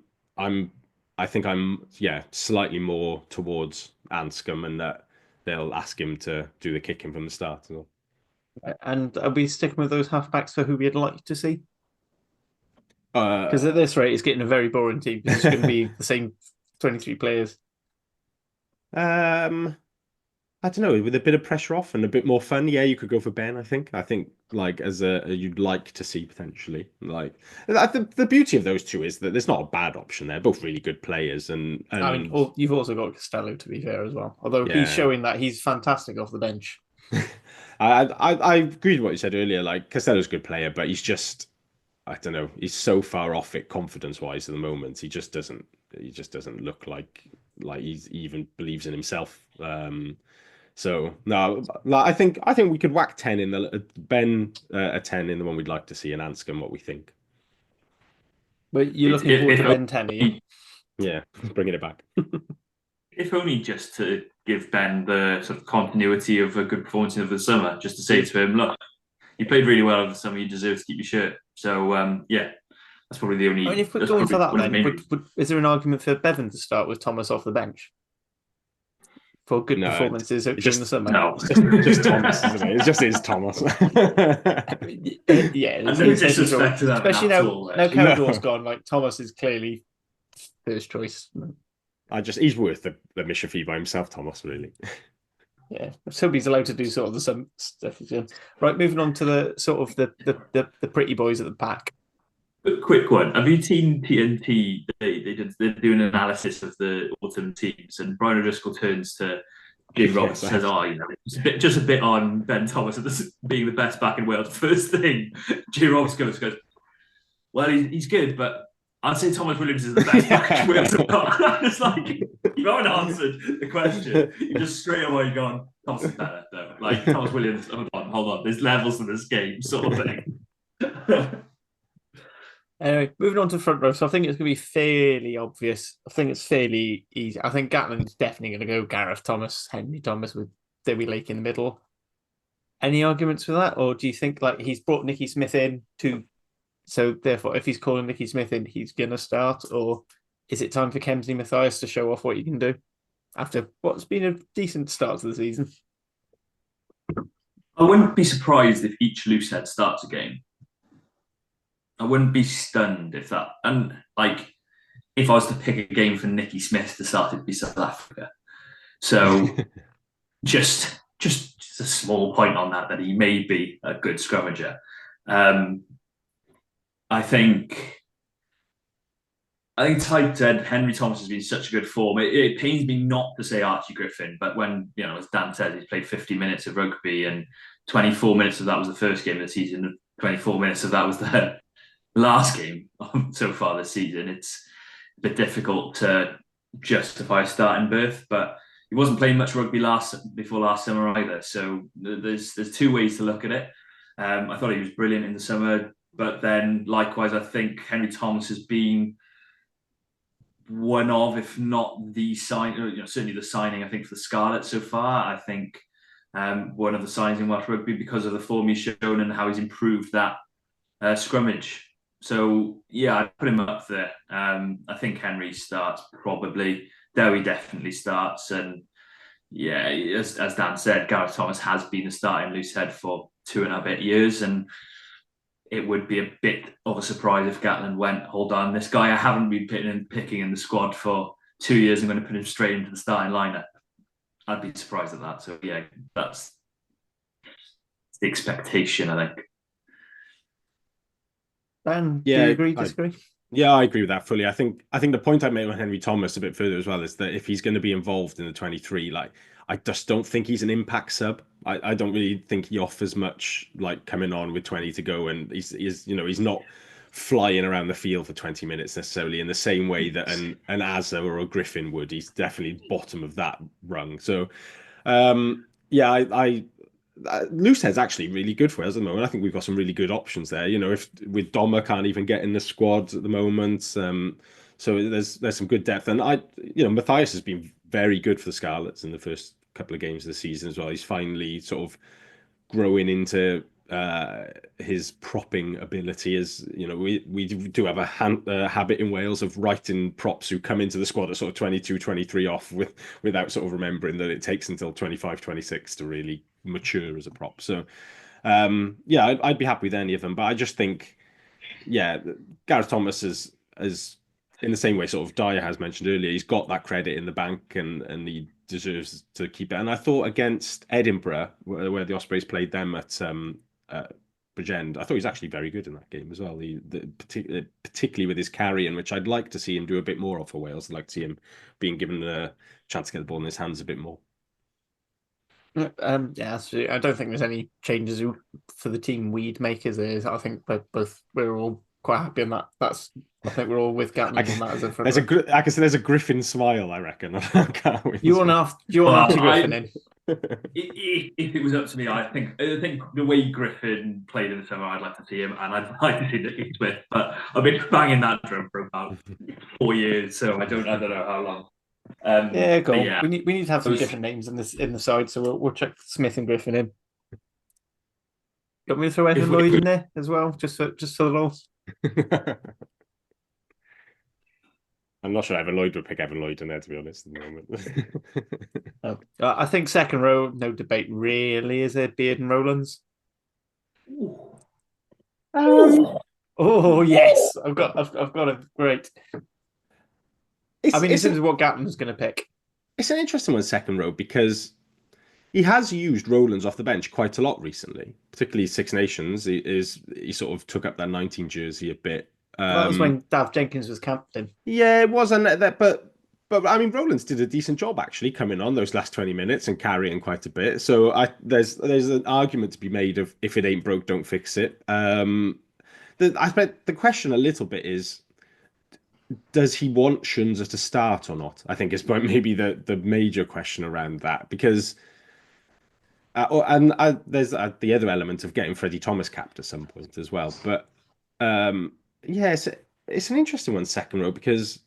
think I'm slightly more towards Anscombe and that they'll ask him to do the kicking from the start as well. And are we sticking with those halfbacks for who we'd like to see? Because at this rate, it's getting a very boring team because it's going to be the same 23 players. I don't know, with a bit of pressure off and a bit more fun, yeah, you could go for Ben. I think like as you'd like to see potentially. Like the beauty of those two is that there's not a bad option. They're both really good players, and I mean, you've also got Costello to be fair as well. Although he's showing that he's fantastic off the bench. I agree with what you said earlier. Like Costello's a good player, but he's just, I don't know, he's so far off it confidence wise at the moment. He just doesn't look like he even believes in himself. So no, I think we could whack 10 in the Ben a 10 in the one we'd like to see, and Anscombe what we think. But you're looking forward to Ben 10, yeah, bringing it back. If only just to give Ben the sort of continuity of a good performance over the summer, just to say to him, look, you played really well over the summer, you deserve to keep your shirt. So that's probably the only. I mean, if we're going for that, then is there an argument for Bevan to start with Thomas off the bench for good performances during the summer? No, it's just Thomas, isn't it? It just is Thomas. Especially now Cowdall's gone. Like Thomas is clearly first choice. He's worth the mission fee by himself, Thomas. Really. Yeah, let's hope he's allowed to do sort of the some stuff he's doing. Right, moving on to the sort of the pretty boys at the back. A quick one. Have you seen TNT? They're doing an analysis of the autumn teams, and Brian O'Driscoll turns to Jim Roberts and says, just a bit on Ben Thomas being the best back in Wales. First thing, Jim Roberts goes, well, he's good, but I'd say Thomas Williams is the best back in Wales. It's like, you haven't answered the question. You just straight away gone, Thomas is better, though. Like, Thomas Williams, hold on, there's levels to this game, sort of thing. Anyway, moving on to front row. So I think it's going to be fairly obvious. I think it's fairly easy. I think Gatland's definitely going to go Gareth Thomas, Henry Thomas with Debbie Lake in the middle. Any arguments for that? Or do you think like he's brought Nicky Smith in so therefore if he's calling Nicky Smith in, he's going to start? Or is it time for Kemsley Mathias to show off what he can do after what's been a decent start to the season? I wouldn't be surprised if each loosehead starts a game. I wouldn't be stunned if that, and like if I was to pick a game for Nicky Smith to start, it'd be South Africa. So just a small point on that he may be a good scrummager. I think tight said Henry Thomas has been such a good form. It pains me not to say Archie Griffin, but when, as Dan says, he's played 50 minutes of rugby and 24 minutes of that was the first game of the season, and 24 minutes of that was the last game so far this season. It's a bit difficult to justify a starting berth, but he wasn't playing much rugby before last summer either. So there's two ways to look at it. I thought he was brilliant in the summer, but then likewise, I think Henry Thomas has been one of, if not the certainly the signing, I think, for the Scarlets so far. I think one of the signs in Welsh rugby because of the form he's shown and how he's improved that scrummage. So yeah, I'd put him up there. I think Henry starts probably. Dewi definitely starts, and yeah, as Dan said, Gareth Thomas has been a starting loose head for 2.5 years, and it would be a bit of a surprise if Gatland went, hold on, this guy I haven't been picking in the squad for 2 years, I'm going to put him straight into the starting lineup. I'd be surprised at that. So yeah, that's the expectation, I think. Dan, do you agree, disagree? I agree with that fully. I think the point I made on Henry Thomas a bit further as well is that if he's going to be involved in the 23, I just don't think he's an impact sub. I don't really think he offers much, coming on with 20 to go, and he's not flying around the field for 20 minutes necessarily in the same way that an Azza or a Griffin would. He's definitely bottom of that rung. So Loosehead's actually really good for us at the moment. I think we've got some really good options there. If with Doma can't even get in the squad at the moment, so there's some good depth. And Matthias has been very good for the Scarlets in the first couple of games of the season as well. He's finally sort of growing into his propping ability. As we do have a habit in Wales of writing props who come into the squad at sort of 22, 23 off without sort of remembering that it takes until 25, 26 to really mature as a prop. So I'd be happy with any of them, but I just think Gareth Thomas is in the same way sort of Dyer has mentioned earlier, he's got that credit in the bank and he deserves to keep it. And I thought against Edinburgh, where the Ospreys played them at Bridgend, I thought he was actually very good in that game as well. Particularly with his carrying, which I'd like to see him do a bit more of for Wales. I'd like to see him being given a chance to get the ball in his hands a bit more. I don't think there's any changes for the team we'd make as is. I think we're all quite happy in that. I think we're all with Gatland on that as a front. I can say there's a Griffin smile, I reckon. You want Archie Griffin in? If it was up to me, I think the way Griffin played in the summer, I'd like to see him, and I'd like to see Nicky Smith. But I've been banging that drum for about 4 years, so I don't know how long. Go on. Yeah. We need to have some different names in the side, so we'll check Smith and Griffin in. Got me to throw Evan Lloyd in there as well, just for the loss. I'm not sure Evan Lloyd would pick Evan Lloyd in there, to be honest, at the moment. I think second row, no debate really, is it? Beard and Rowlands. Oh yes, I've got a great. In terms of what Gatland's going to pick, it's an interesting one, second row, because he has used Rowlands off the bench quite a lot recently, particularly Six Nations. He sort of took up that 19 jersey a bit. That was when Dav Jenkins was captain. Yeah, it wasn't that, but I mean, Rowlands did a decent job actually coming on those last 20 minutes and carrying quite a bit. So there's an argument to be made of if it ain't broke, don't fix it. I bet the question a little bit is, does he want Shunza to start or not? I think is maybe the major question around that, because there's the other element of getting Freddie Thomas capped at some point as well. But it's an interesting one, second row, because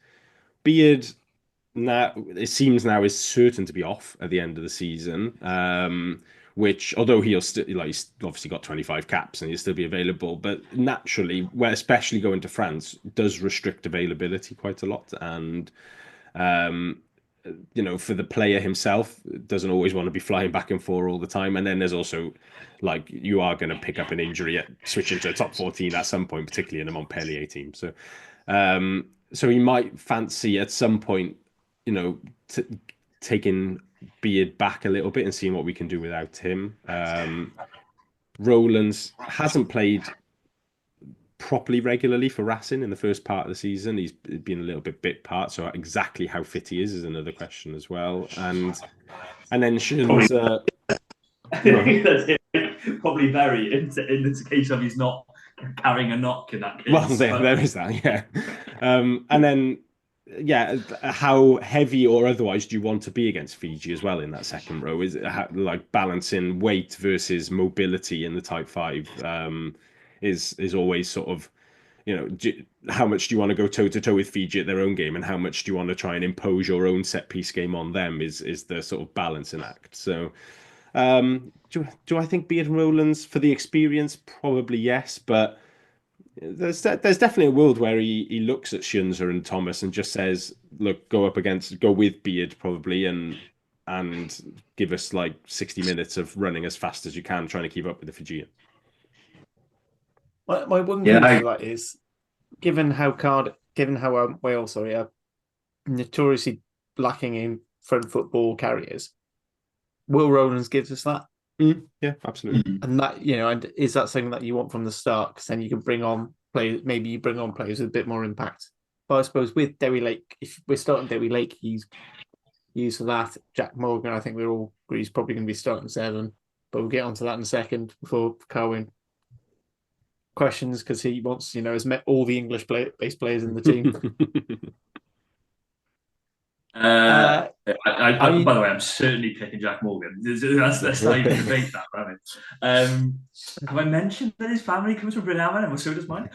Beard now it seems now is certain to be off at the end of the season. Which, although he's obviously got 25 caps and he'll still be available, but naturally, especially going to France, does restrict availability quite a lot. And, for the player himself, doesn't always want to be flying back and forth all the time. And then there's also, you are going to pick up an injury switching to a top 14 at some point, particularly in a Montpellier team. So, So he might fancy at some point, taking Beard back a little bit and seeing what we can do without him. Rowlands hasn't played properly regularly for Racing in the first part of the season. He's been a little bit part, so exactly how fit he is another question as well. And then Shins, probably very in the case of he's not carrying a knock in that case. Well, there is that, yeah. And then, how heavy or otherwise do you want to be against Fiji as well in that second row? Is it like balancing weight versus mobility in the type 5 is always sort of, how much do you want to go toe to toe with Fiji at their own game, and how much do you want to try and impose your own set piece game on them? Is the sort of balancing act. So, do I think Beard and Rowlands for the experience? Probably yes, but there's definitely a world where he looks at Shunza and Thomas and just says, "Look, go with Beard probably, and give us like 60 minutes of running as fast as you can, trying to keep up with the Fijian." My one view for that is, given how Wales are notoriously lacking in front football carriers, Will Rowlands gives us that. Yeah, absolutely. And that, and is that something that you want from the start? Because then you can bring on players. Maybe you bring on players with a bit more impact. But I suppose with Dewi Lake, if we're starting Dewi Lake, he's used for that. Jack Morgan, I think we're all agree he's probably going to be starting 7. But we'll get onto that in a second before Carwyn questions, because he wants, has met all the English based players in the team. By the way, I'm certainly picking Jack Morgan. That's not even debate that, right? Have I mentioned that his family comes from Brynhaven, and so does mine?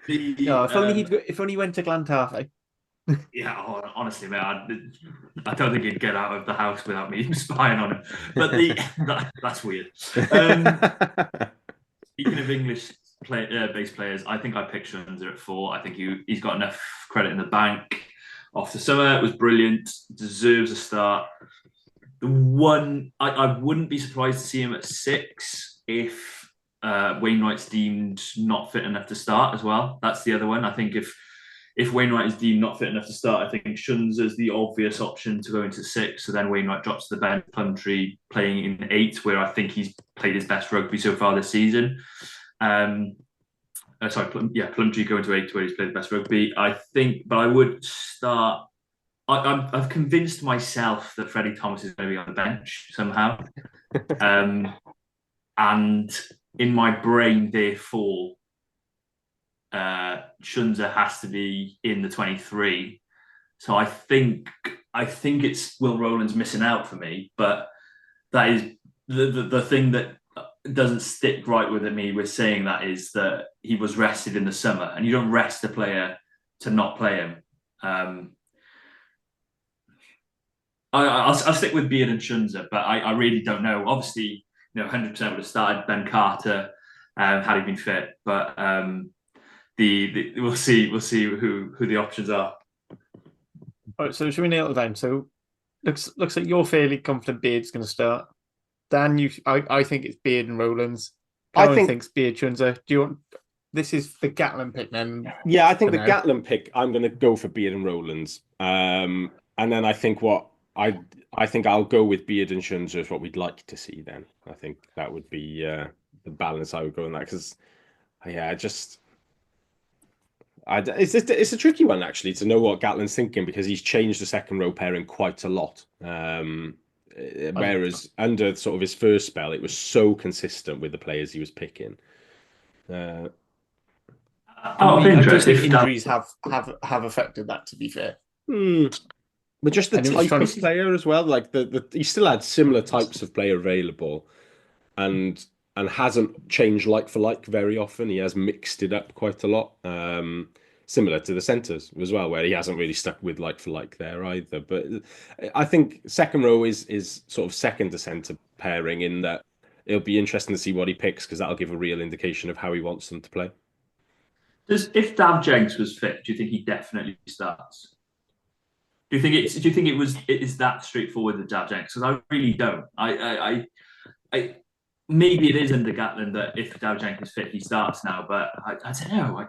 If only he went to Glantarfe. Yeah, honestly, man, I don't think he'd get out of the house without me spying on him. But that's weird. Speaking of English based players, I think I picked Shunza at 4. I think he's got enough credit in the bank. Off the summer, it was brilliant. Deserves a start. The one I wouldn't be surprised to see him at 6 if Wainwright's deemed not fit enough to start as well. That's the other one. I think if Wainwright is deemed not fit enough to start, I think Shunza is the obvious option to go into 6. So then Wainwright drops to the bench, Plumtree playing in 8, where I think he's played his best rugby so far this season. Plumtree going to 8 where he's played the best rugby. I think, but I would start. I've convinced myself that Freddie Thomas is going to be on the bench somehow, and in my brain, therefore, Shunza has to be in the 23. So I think it's Will Rowlands missing out for me, but that is the thing that doesn't stick right with me with saying that is that he was rested in the summer, and you don't rest a player to not play him. I'll stick with Beard and Shunza, but I really don't know. Obviously, 100% would have started Ben Carter had he been fit, but we'll see who the options are. All right, so should we nail it down? So looks like you're fairly confident Beard's going to start. Dan, I think it's Beard and Rowlands. I think Beard Shunza. Do you want? This is the Gatlin pick then. Yeah, I think the Gatlin pick. I'm going to go for Beard and Rowlands, and then I think I think I'll go with Beard and Shunza is what we'd like to see. Then I think that would be the balance I would go in that, because it's a tricky one actually to know what Gatlin's thinking, because he's changed the second row pairing quite a lot. Whereas under sort of his first spell, it was so consistent with the players he was picking. I just think injuries have affected that, to be fair. But just the type of player as well. Like he still had similar types of player available, and hasn't changed like for like very often. He has mixed it up quite a lot. Similar to the centres as well, where he hasn't really stuck with like for like there either. But I think second row is sort of second to centre pairing, in that it'll be interesting to see what he picks, because that'll give a real indication of how he wants them to play. If Dav Jenks was fit, do you think he definitely starts? Do you think it is that straightforward with Dav Jenks? Because I really don't. maybe it is under Gatland that if Dow Jenkins fit, he starts now. But I don't know.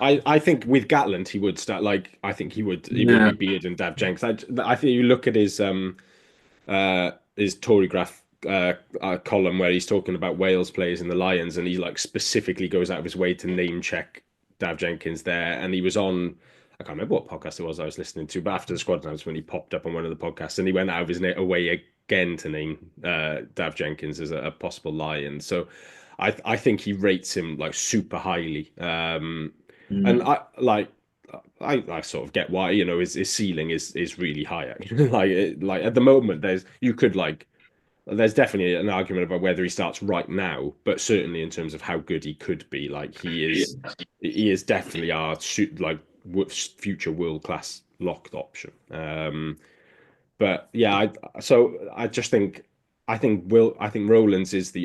I think with Gatland he would start. Like I think it would be Beard and Dav Jenkins. I think you look at his Tory Graph column where he's talking about Wales players in the Lions, and he like specifically goes out of his way to name check Dav Jenkins there. And he was on, I can't remember what podcast it was I was listening to, but after the squad announcement, when he popped up on one of the podcasts, and he went out of his way again to name Dav Jenkins as a possible Lion. So I think he rates him like super highly. And I sort of get why, you know, his ceiling is really high. like at the moment, there's definitely an argument about whether he starts right now, but certainly in terms of how good he could be, like he is definitely our future world class locked option. But yeah, I just think Rowlands is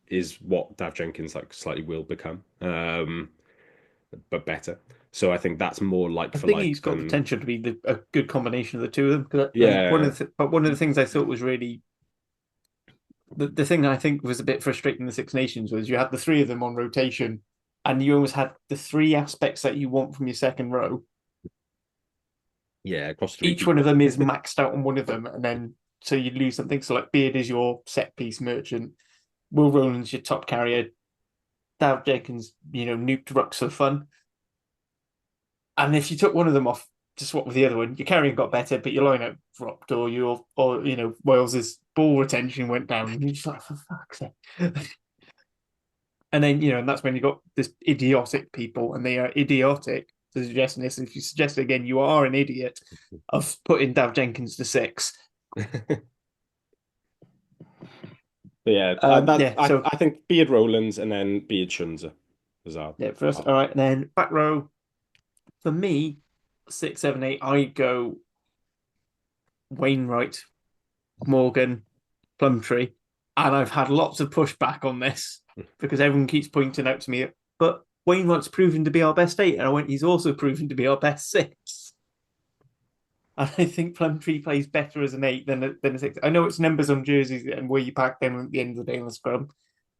is what Dav Jenkins like slightly will become, but better. So I think that's more like I for think like. He's got potential to be a good combination of the two of them. Yeah. One of the things I thought was really the thing that I think was a bit frustrating in the Six Nations was you had the three of them on rotation, and you always had the three aspects that you want from your second row. Yeah, across each one of them is maxed out on one of them, and then so you lose something. So like Beard is your set piece merchant, Will Rowland's your top carrier, Dav Jenkins, nuked rucks for fun. And if you took one of them off to swap with the other one, your carrying got better, but your lineup dropped, or Wales's ball retention went down, and you're just like, for fuck's sake. And then and that's when you got this idiotic people, and they are idiotic. Suggesting this, if you suggest it again, you are an idiot of putting Dav Jenkins to 6. I think Beard Rowlands and then Beard Shunza as our. Yeah, first. All right, and then back row. For me, 6, 7, 8, I go Wainwright, Morgan, Plumtree, and I've had lots of pushback on this because everyone keeps pointing out to me, but Wainwright's proven to be our best 8, and I went, he's also proven to be our best 6. And I think Plumtree plays better as an 8 than a 6. I know it's numbers on jerseys and where you pack them at the end of the day in the scrum,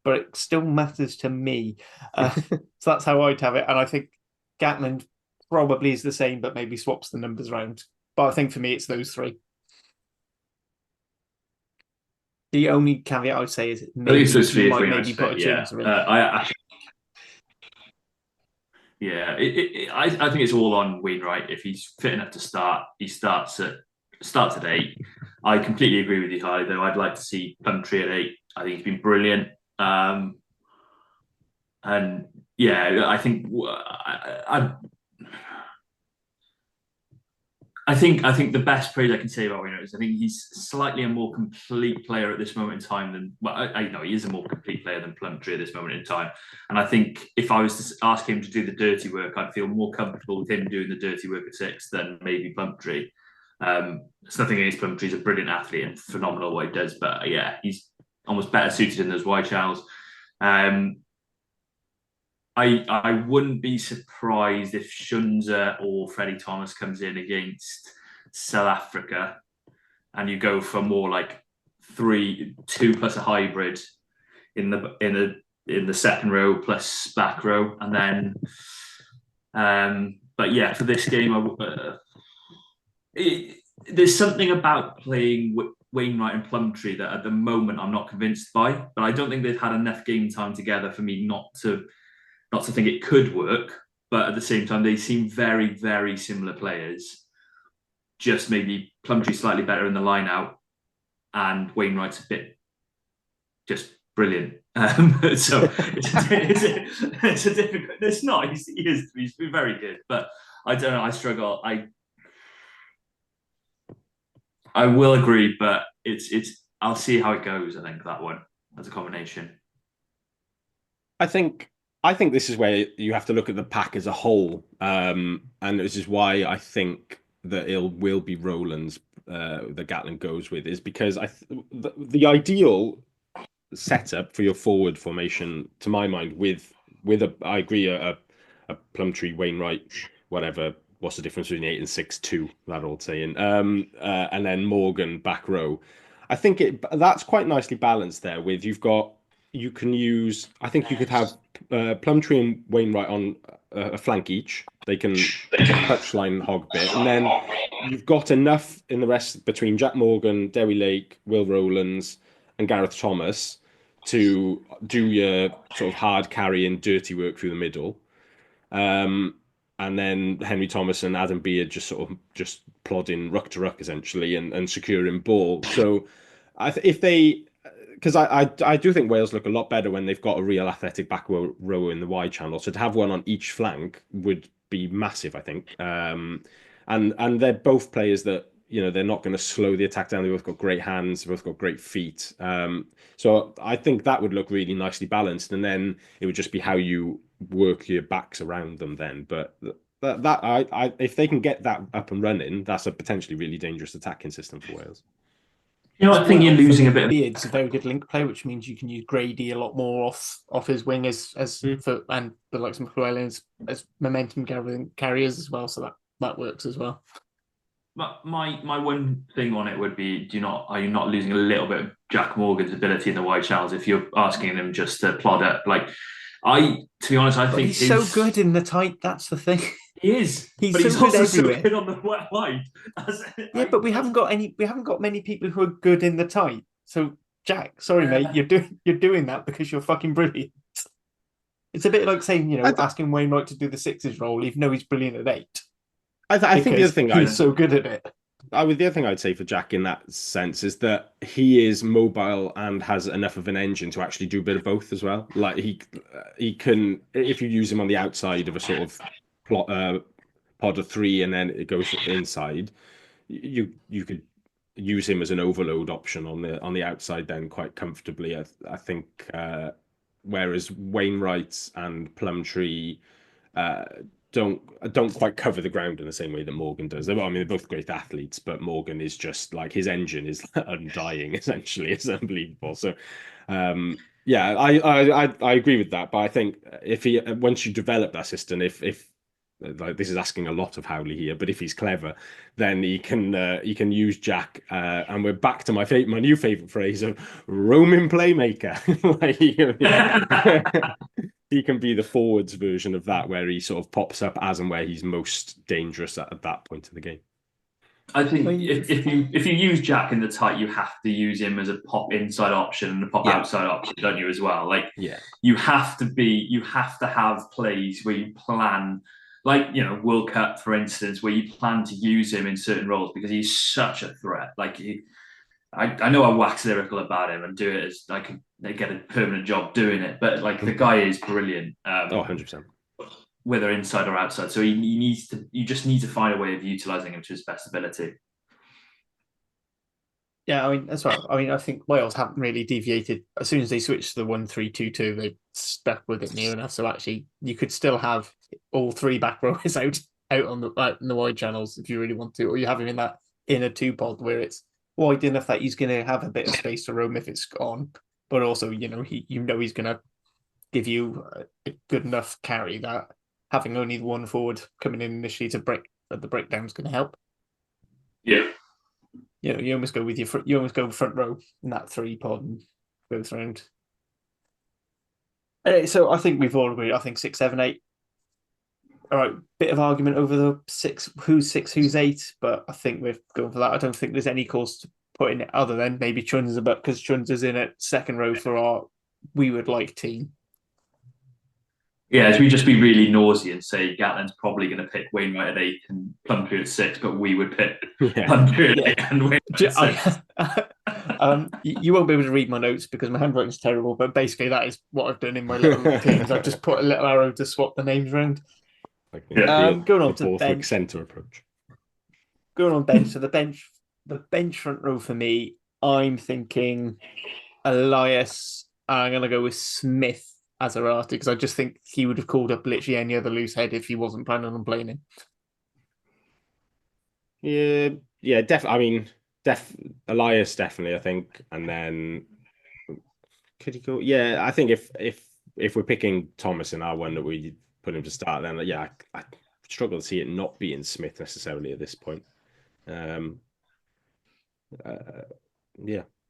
but it still matters to me. So that's how I'd have it. And I think Gatland probably is the same, but maybe swaps the numbers around. But I think for me, it's those 3. The only caveat I would say is maybe you might maybe put a Jones in. I think it's all on Wainwright. If he's fit enough to start, he starts at 8. I completely agree with you, Harley, though. I'd like to see Plumtree at 8. I think he's been brilliant. And yeah, I think I think the best praise I can say about Wainwright is I think he's slightly a more complete player at this moment in time than I know he is a more complete player than Plumtree at this moment in time. And I think if I was to ask him to do the dirty work, I'd feel more comfortable with him doing the dirty work at 6 than maybe Plumtree. It's nothing against Plumtree. He's a brilliant athlete and phenomenal what he does. But yeah, he's almost better suited in those wide channels. I wouldn't be surprised if Shunza or Freddie Thomas comes in against South Africa and you go for more like 2 plus a hybrid in the second row plus back row. And then but yeah, for this game there's something about playing Wainwright and Plumtree that at the moment I'm not convinced by, but I don't think they've had enough game time together for me not to think it could work. But at the same time, they seem very, very similar players. Just maybe Plumtree slightly better in the line out, and Wainwright's a bit just brilliant. So it's a difficult. It's not. He's been very good, but I don't know. I struggle. I will agree, but it's. I'll see how it goes. I think that one as a combination. I think this is where you have to look at the pack as a whole, and this is why I think that it will be Rowlands that Gatland goes with, is because the ideal setup for your forward formation, to my mind, with I agree a Plumtree, Wainwright, whatever. What's the difference between 8 and 6-2? That old saying, and then Morgan back row. I think that's quite nicely balanced there. With you can use. I think you could have Plumtree and Wainwright on a flank each. They can touchline hog bit, and then you've got enough in the rest between Jack Morgan, Derry Lake, Will Rowlands, and Gareth Thomas to do your sort of hard carrying, dirty work through the middle. And then Henry Thomas and Adam Beard just sort of just plodding ruck to ruck essentially and securing ball. So if they, because I do think Wales look a lot better when they've got a real athletic back row in the wide channel. So to have one on each flank would be massive, I think. And they're both players that, they're not going to slow the attack down. They've both got great hands, they've both got great feet. So I think that would look really nicely balanced. And then it would just be how you work your backs around them then. But if they can get that up and running, that's a potentially really dangerous attacking system for Wales. I think you're losing a bit. Beard's a very good link play, which means you can use Grady a lot more off his wing and the likes of McLeod as momentum carriers as well. So that works as well. But my one thing on it would be: are you not losing a little bit of Jack Morgan's ability in the wide channels if you're asking him just to plod it? To be honest, I think he's so good in the tight. That's the thing. He is. He's also everywhere. So good on the wide. Yeah, but we haven't got many people who are good in the tight. So Jack, sorry mate, you're doing that because you're fucking brilliant. It's a bit like saying, asking Wainwright to do the sixes role, even though he's brilliant at 8. I think the other thing he's so good at it. The other thing I'd say for Jack in that sense is that he is mobile and has enough of an engine to actually do a bit of both as well. Like he can, if you use him on the outside of a sort of pod of 3 and then it goes inside, you could use him as an overload option on the outside then quite comfortably. I think whereas Wainwright and Plumtree don't quite cover the ground in the same way that Morgan does. They're both great athletes, but Morgan is just like his engine is undying. Essentially, it's unbelievable. So, yeah, I agree with that. But I think once you develop that system, if like this is asking a lot of Howley here, but if he's clever, then he can use Jack, and we're back to my new favorite phrase of roaming playmaker. He can be the forwards version of that, where he sort of pops up as and where he's most dangerous at that point of the game. I think if you use Jack in the tight, you have to use him as a pop inside option and a pop outside option, don't you? As well, you have to have plays where you plan, World Cup, for instance, where you plan to use him in certain roles because he's such a threat. I know I wax lyrical about him and do it as they get a permanent job doing it, but the guy is brilliant. 100%. Whether inside or outside, so you just need to find a way of utilizing him to his best ability. Yeah, that's right. I think Wales haven't really deviated. As soon as they switched to the 1-3-2-2, they stuck with it near enough. So actually, you could still have all 3 back rowers out on in the wide channels if you really want to, or you have him in that inner 2 pod where it's wide enough that he's going to have a bit of space to roam if it's gone, but also he's going to give you a good enough carry that having only one forward coming in initially to break the breakdown is going to help. Yeah. You almost go with front row in that 3 pod and goes round. So I think we've all agreed. I think 6, 7, 8. All right, bit of argument over the 6, who's 6, who's 8, but I think we're going for that. I don't think there's any cause to put in it other than maybe Chunza, but because Chunza's in at second row for our we would like team. Yeah, as we just be really nosy and say Gatland's probably going to pick Wainwright at 8 and Plumtree at 6, but we would pick Plumtree at 8 and Wainwright at 6. You won't be able to read my notes because my handwriting's terrible, but basically that is what I've done in my little teams. I've just put a little arrow to swap the names around. Going on to the bench center approach. Going on bench, so the bench front row for me, I'm thinking Elias. I'm going to go with Smith as Arati because I just think he would have called up literally any other loose head if he wasn't planning on playing him. Yeah, definitely. Elias definitely, I think, and then could he go? Yeah, I think if we're picking Thomas in our one that we put him to start, then I struggle to see it not being Smith necessarily at this point. Yeah,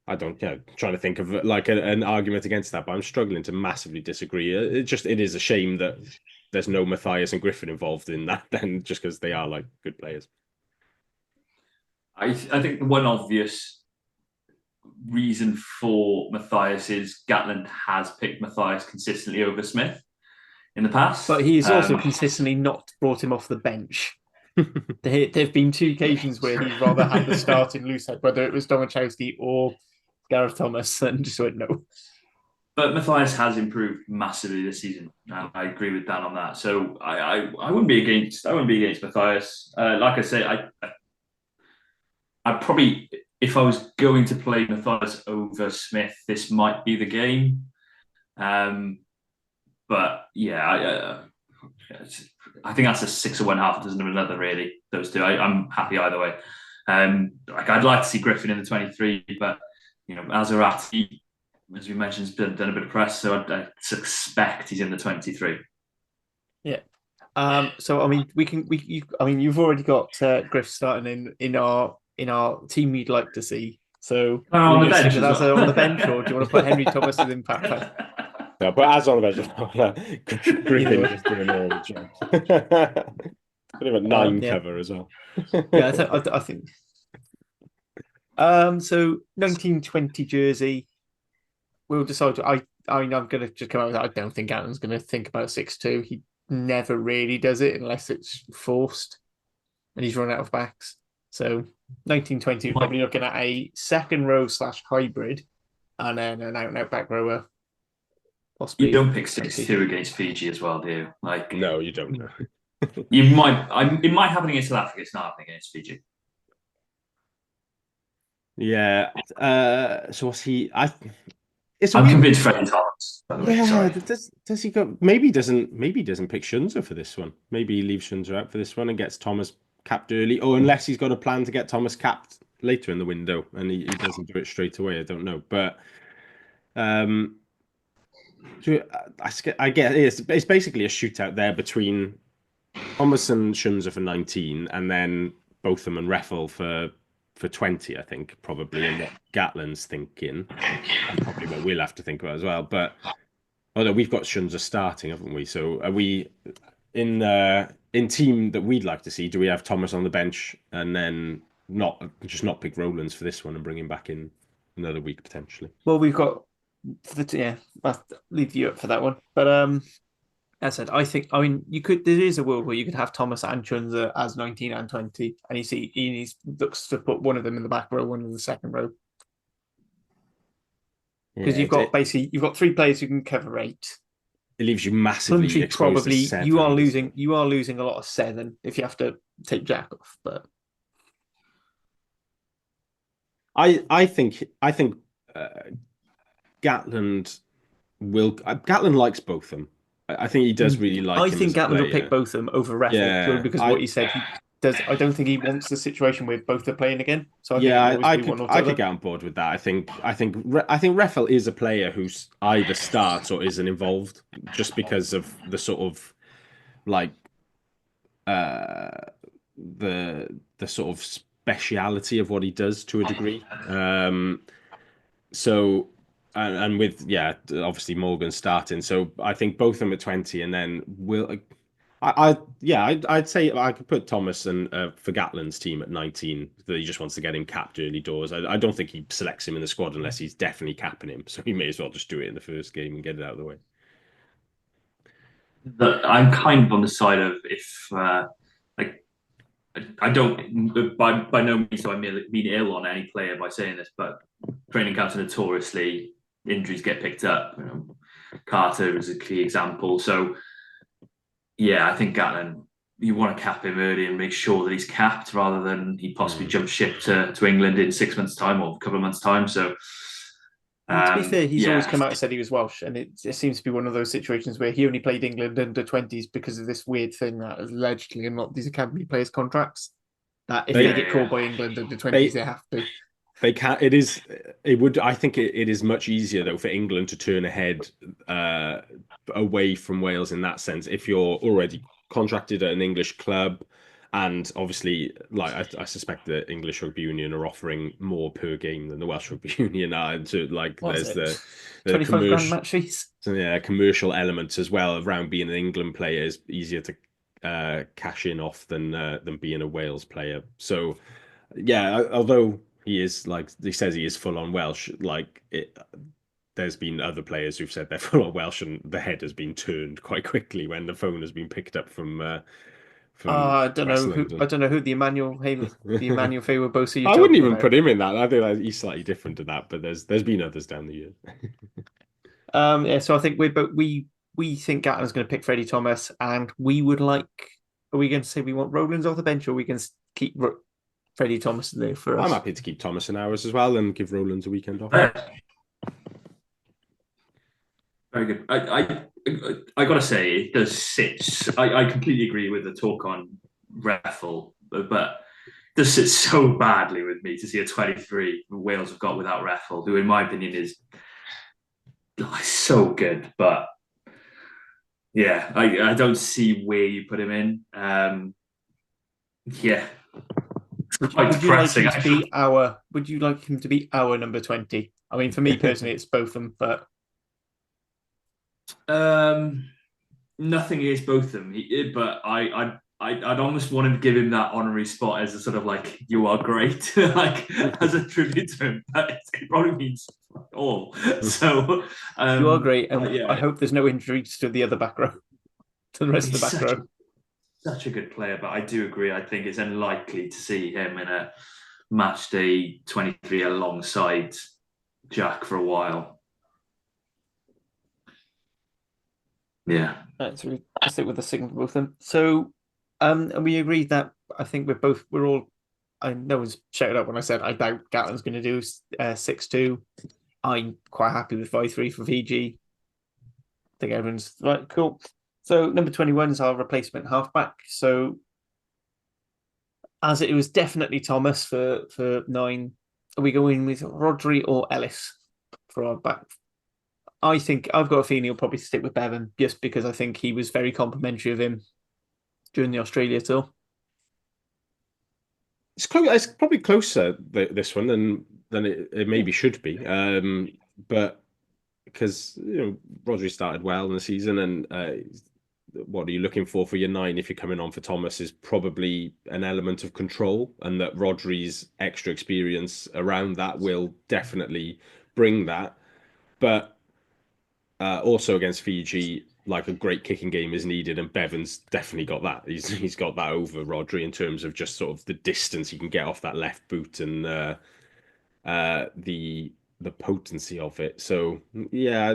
I don't, trying to think of like an argument against that, but I'm struggling to massively disagree. It is a shame that there's no Matthias and Griffin involved in that then, just because they are like good players. I think the one obvious reason for Matthias is Gatland has picked Matthias consistently over Smith in the past. But he's also consistently not brought him off the bench. There have been 2 occasions where he's rather had the start in Loosehead, whether it was Domachowski or Gareth Thomas, and just went no. But Matthias has improved massively this season. I agree with Dan on that. So I wouldn't be against Matthias. Like I say, I probably, if I was going to play Matthias over Smith, this might be the game. But yeah, I think that's a 6 of one, half a dozen of another. Really, those two. I'm happy either way. Like I'd like to see Griffin in the 23, but Azarati, as we mentioned, has done a bit of press, so I suspect he's in the 23. Yeah. So I mean, you've already got Griff starting in our team you'd like to see. So on the bench, on the bench, or do you want to put Henry Thomas as impact? No, but as on the bench, Griffin is doing all the job. Bit of a 9 cover as well. Yeah, I think. So 1920 jersey. We'll decide. I'm going to just come out with that. I don't think Gatland's going to think about 6-2. He never really does it unless it's forced, and he's run out of backs. So 1920, we're probably looking at a second row / hybrid, and then an out and out back rower. Possibly. You don't pick 6-2 against Fiji as well, do you? Like, no, you don't. You might. It might happen against South Africa. It's not happening against Fiji. Yeah. So what's he? I'm convinced Freddie Thomas. By the way, sorry. Does he go? Maybe he doesn't pick Shunza for this one. Maybe he leaves Shunza out for this one and gets Thomas capped early, or unless he's got a plan to get Thomas capped later in the window and he doesn't do it straight away. I don't know, but I get it's basically a shootout there between Thomas and Shunza for 19, and then Botham and Reffel for 20, I think, probably, and what Gatland's thinking, and probably what we'll have to think about as well. But although we've got Shunza starting, haven't we? So are we in team that we'd like to see? Do we have Thomas on the bench and then not pick Rowlands for this one and bring him back in another week potentially? Well, we've got I'll leave you up for that one. But as I said, you could. There is a world where you could have Thomas and Shunza as 19 and 20, and he looks to put one of them in the back row, one in the second row. Because you've got 3 players who can cover 8. It leaves you massively exposed. Probably to 7. You are losing a lot of 7 if you have to take Jack off. But I think Gatland likes both of them. I think he does really like. I think Gatland will pick both of them over Reffel because what he said he does. I don't think he wants the situation where both are playing again. So I could get on board with that. I think Reffel is a player who's either starts or isn't involved, just because of the sort of like the sort of speciality of what he does to a degree. So. And with obviously Morgan starting, so I think both of them at 20, and then I'd say I could put Thomas and for Gatland's team at 19. That he just wants to get him capped early doors. I don't think he selects him in the squad unless he's definitely capping him. So he may as well just do it in the first game and get it out of the way. I'm kind of on the side of I don't by no means do I mean ill on any player by saying this, but training camps are notoriously injuries get picked up. Carter is a key example. So yeah, I think Gatland, you want to cap him early and make sure that he's capped rather than he possibly jump ship to England in 6 months' time or a couple of months' time. So to be fair, he's always come out and said he was Welsh, and it seems to be one of those situations where he only played England under 20s because of this weird thing that is allegedly in these academy players' contracts. That if they get called by England under 20s, they have to. They can. It would. I think it is much easier though for England to turn ahead away from Wales in that sense. If you're already contracted at an English club And obviously, like I suspect the English Rugby Union are offering more per game than the Welsh Rugby Union are. And so, like, there's the 25 grand commercial, match fees. so, yeah, commercial elements as well around being an England player is easier to cash in off than being a Wales player. So, yeah, although he is like he says he is full on Welsh, like it. There's been other players who've said they're full on Welsh, and the head has been turned quite quickly when the phone has been picked up from I don't West know who. London. I don't know who the Emmanuel Haley, the Emmanuel Faber Bosa you're I wouldn't talking even about. put him in that. I think that he's slightly different to that, but there's been others down the years. Yeah, so I think we think Gatland's going to pick Freddie Thomas, and we would like. Are we going to say we want Rowlands off the bench, or are we going to keep Freddie Thomas there for us? I'm happy to keep Thomas and ours as well, and give Rowlands a weekend off. Very good. I gotta say, it does sit. I completely agree with the talk on Reffel, but it does sit so badly with me to see a 23 Wales have got without Reffel, who, in my opinion, is so good. But yeah, I don't see where you put him in. Yeah. Would you like him to be our? Would you like him to be our number 20? I mean, for me personally, it's both of them, but. Nothing against both of them, but I'd almost want to give him that honorary spot as a sort of like, you are great, like as a tribute to him. It probably means all. So you are great, and yeah. I hope there's no injuries to the other back row, to the rest of the back row. Such a good player, but I do agree. I think it's unlikely to see him in a match day 23 alongside Jack for a while. Yeah. Right, so we stick with the signal for both of them. So, and we agreed that I think we're all. No one's shouted out when I said I doubt Gatland's going to do 6-2. I'm quite happy with 5-3 for Fiji. I think everyone's right. Cool. So number 21 is our replacement halfback. So, as it was definitely Thomas for 9, are we going with Rodri or Ellis for our back? I think I've got a feeling he'll probably stick with Bevan just because I think he was very complimentary of him during the Australia tour. It's probably closer this one than it maybe should be, but because Rodri started well in the season, and what are you looking for your 9 if you're coming on for Thomas is probably an element of control, and that Rodri's extra experience around that will definitely bring that, but. Also against Fiji, like a great kicking game is needed, and Bevan's definitely got that. He's got that over Rodri in terms of just sort of the distance he can get off that left boot and the potency of it. So yeah,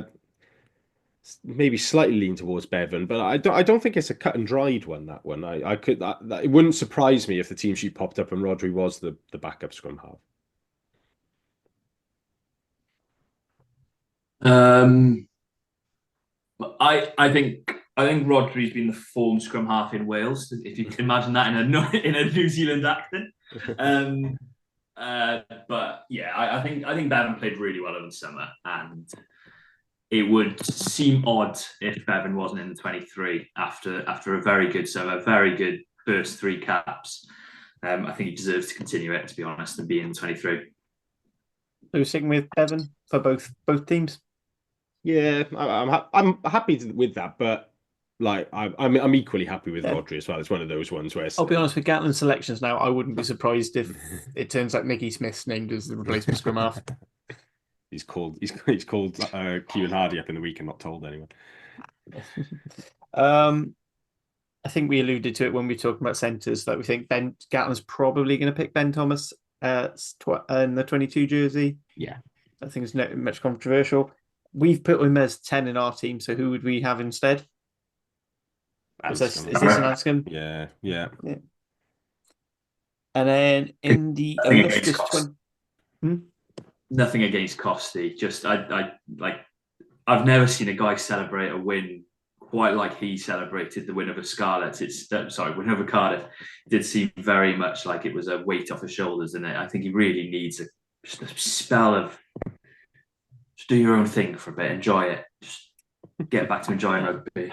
maybe slightly lean towards Bevan, but I don't think it's a cut and dried one. That one, it wouldn't surprise me if the team sheet popped up and Rodri was the backup scrum half. I think Rodri's been the form scrum half in Wales, if you can imagine that in a New Zealand accent. But yeah, I think Bevan played really well over the summer, and it would seem odd if Bevan wasn't in the 23 after a very good summer, very good first 3 caps. I think he deserves to continue it, to be honest, and be in the 23. So sticking with Bevan for both teams. Yeah, I'm happy with that, but like I'm equally happy with Rodri as well. It's one of those ones where I'll be honest with Gatland selections now. I wouldn't be surprised if it turns out Nicky Smith's named as the replacement scrum half. He's called Kieran Hardy up in the week and not told anyone. I think we alluded to it when we were talking about centres that we think Ben Gatland's probably going to pick Ben Thomas in the 22 jersey. Yeah, I think it's not much controversial. We've put him as 10 in our team, so who would we have instead? Is this an Anscombe? Yeah. And then in the illustrious 20... Nothing against Costy. Just I've never seen a guy celebrate a win quite like he celebrated the win over Scarlett. Win over Cardiff. It did seem very much like it was a weight off his shoulders, and I think he really needs a spell of just do your own thing for a bit, enjoy it, just get back to enjoying rugby.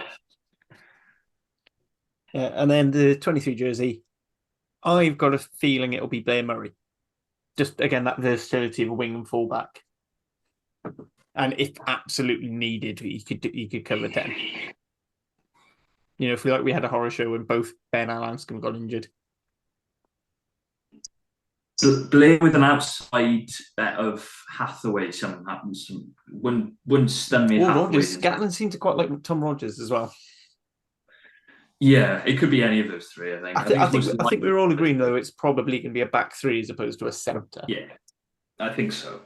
Yeah, and then the 23 jersey, I've got a feeling it'll be Blair Murray. Just again, that versatility of a wing and fullback. And if absolutely needed, he could cover 10. If we had a horror show when both Ben and Anscombe got injured. Blair with an outside bet of Hathaway, something happens. Wouldn't stun me. Gatland seemed to quite like Tom Rogers as well. Yeah, it could be any of those three. I think. I think we're all agreeing though it's probably going to be a back three as opposed to a centre. Yeah, I think so.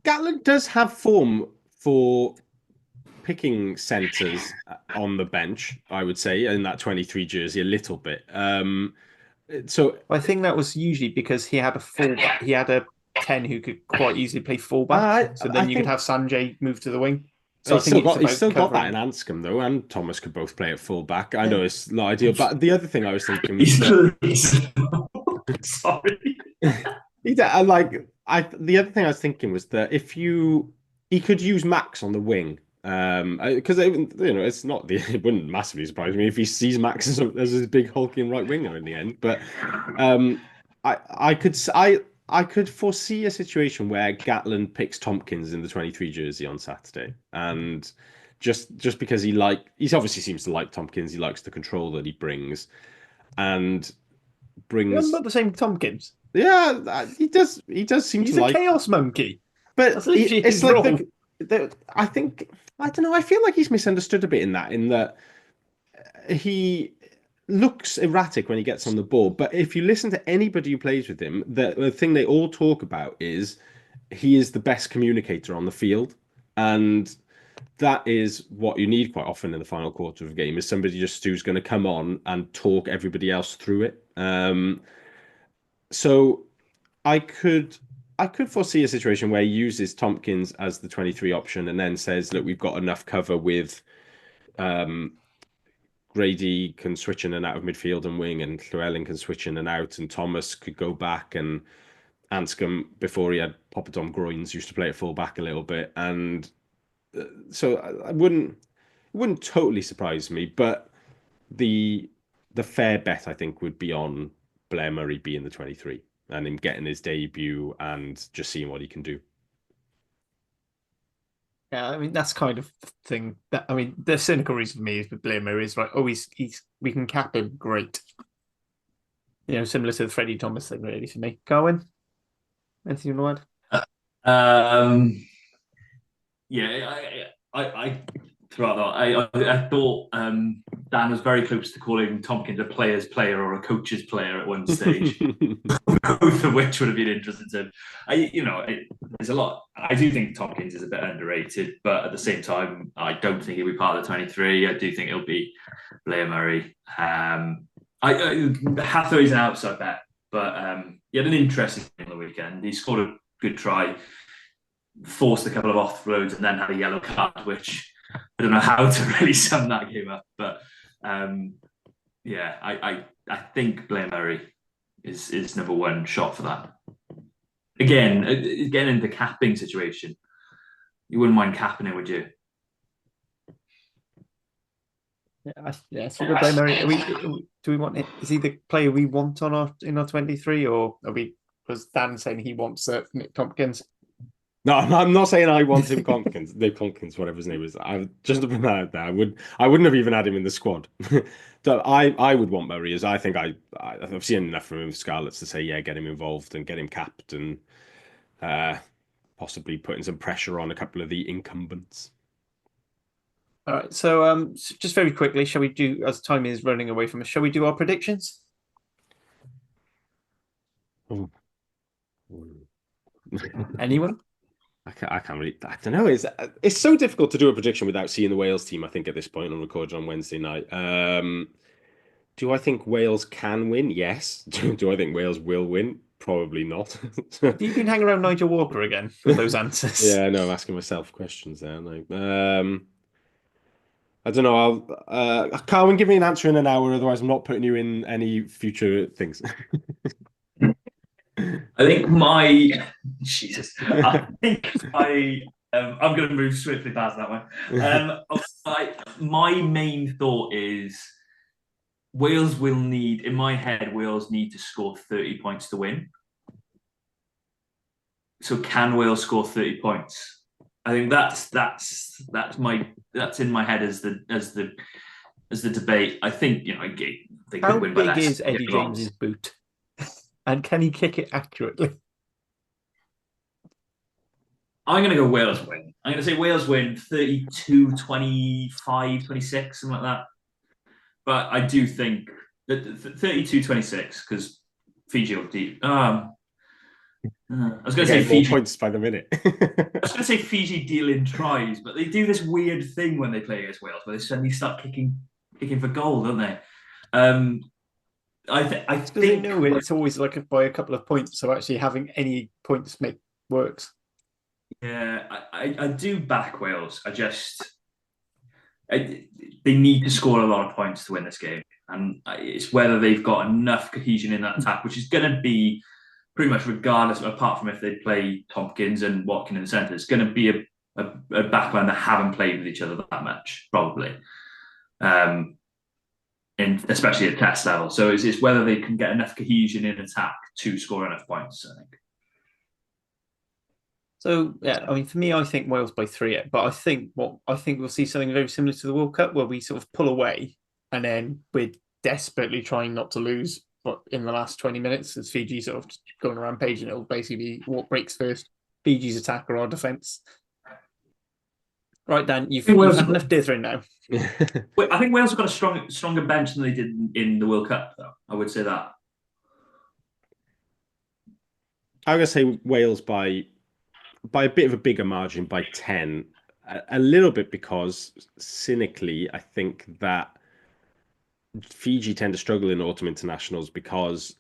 Gatland does have form for picking centres on the bench, I would say, in that 23 jersey a little bit. So I think that was usually because he had a fullback. He had a 10 who could quite easily play fullback. So then you could have Sanjay move to the wing. So he's still got that in Anscombe though, and Thomas could both play at fullback. I know it's not ideal, but the other thing I was thinking was sorry. The other thing I was thinking was that he could use Max on the wing. Because it's not it wouldn't massively surprise me if he sees Max as a big hulking right winger in the end. But I could foresee a situation where Gatland picks Tompkins in the 23 jersey on Saturday, and just because he obviously seems to like Tompkins, he likes the control that he brings, and brings not the same Tompkins. Yeah, he does. He does seem He's to a like chaos monkey, but it's like I think I don't know. I feel like he's misunderstood a bit in that he looks erratic when he gets on the ball, but if you listen to anybody who plays with him, the thing they all talk about is he is the best communicator on the field, and that is what you need quite often in the final quarter of a game, is somebody just who's going to come on and talk everybody else through it. So I could foresee a situation where he uses Tompkins as the 23 option and then says, look, we've got enough cover with Grady can switch in and out of midfield and wing, and Llewellyn can switch in and out, and Thomas could go back, and Anscombe, before he had Poppadom groins, used to play at full back a little bit. And so it wouldn't totally surprise me, but the fair bet, I think, would be on Blair Murray being the 23 and him getting his debut and just seeing what he can do. Yeah, I mean, that's kind of the thing. The cynical reason for me is with Blair Murray is like, we can cap him, great. Similar to the Freddie Thomas thing, really, for me. Carwyn, anything you want to add? Yeah, I throughout that, I thought Dan was very close to calling Tompkins a player's player or a coach's player at one stage, both of which would have been interesting to him. There's a lot. I do think Tompkins is a bit underrated, but at the same time, I don't think he'll be part of the 23. I do think it'll be Blair Murray. Hathaway's an outside bet, but he had an interesting game on the weekend. He scored a good try, forced a couple of offloads, and then had a yellow card, which I don't know how to really sum that game up. But I think Blair Murray is number one shot for that. Again, getting into the capping situation, you wouldn't mind capping it, would you? Yeah. So Blair Murray, do we want it? Is he the player we want in our 23, or was Dan saying he wants Nick Tompkins? No, I'm not saying I want Tim Tompkins, Nick Tompkins, whatever his name is. I just to put that out there, I wouldn't have even had him in the squad. So I would want Murray, as I think I've seen enough from him with Scarlets to say, yeah, get him involved and get him capped, and possibly putting some pressure on a couple of the incumbents. All right, so just very quickly, shall we do, as time is running away from us, shall we do our predictions? Anyone? I can't really. I don't know. It's so difficult to do a prediction without seeing the Wales team. I think at this point, on recording on Wednesday night. Do I think Wales can win? Yes. Do I think Wales will win? Probably not. Have you been hanging around Nigel Walker again with those answers? Yeah, no, I'm asking myself questions there. I don't know. Carwyn, give me an answer in an hour. Otherwise, I'm not putting you in any future things. I think I'm going to move swiftly past that one. My main thought is Wales will need, in my head, Wales need to score 30 points to win. So can Wales score 30 points? I think that's in my head as the debate. I think they How could win by big less. is Eddie James's boot, and can he kick it accurately? I'm going to go Wales win. I'm going to say Wales win 32, 25, 26, something like that. But I do think that 32, 26, because Fiji will deep. I was going to say Fiji points by the minute. I was going to say Fiji deal in tries, but they do this weird thing when they play against Wales, where they suddenly start kicking for goal, don't they? I think they know it's always like by a couple of points, so actually having any points works. Yeah, I do back Wales. They need to score a lot of points to win this game, and it's whether they've got enough cohesion in that attack, which is going to be pretty much regardless, apart from if they play Tompkins and Watkin in the centre, it's going to be a backline that haven't played with each other that much, probably, especially at test level. So it's whether they can get enough cohesion in attack to score enough points, I think. So yeah, I mean, for me, I think Wales by 3, but I think we'll see something very similar to the World Cup, where we sort of pull away, and then we're desperately trying not to lose. But in the last 20 minutes, as Fiji sort of going around page, and it'll basically be what breaks first: Fiji's attack or our defence. Right, Dan, you've had enough dithering now. I think Wales have got a stronger bench than they did in the World Cup, though. I would say that. I'm going to say Wales by a bit of a bigger margin, by 10. A little bit because, cynically, I think that Fiji tend to struggle in autumn internationals because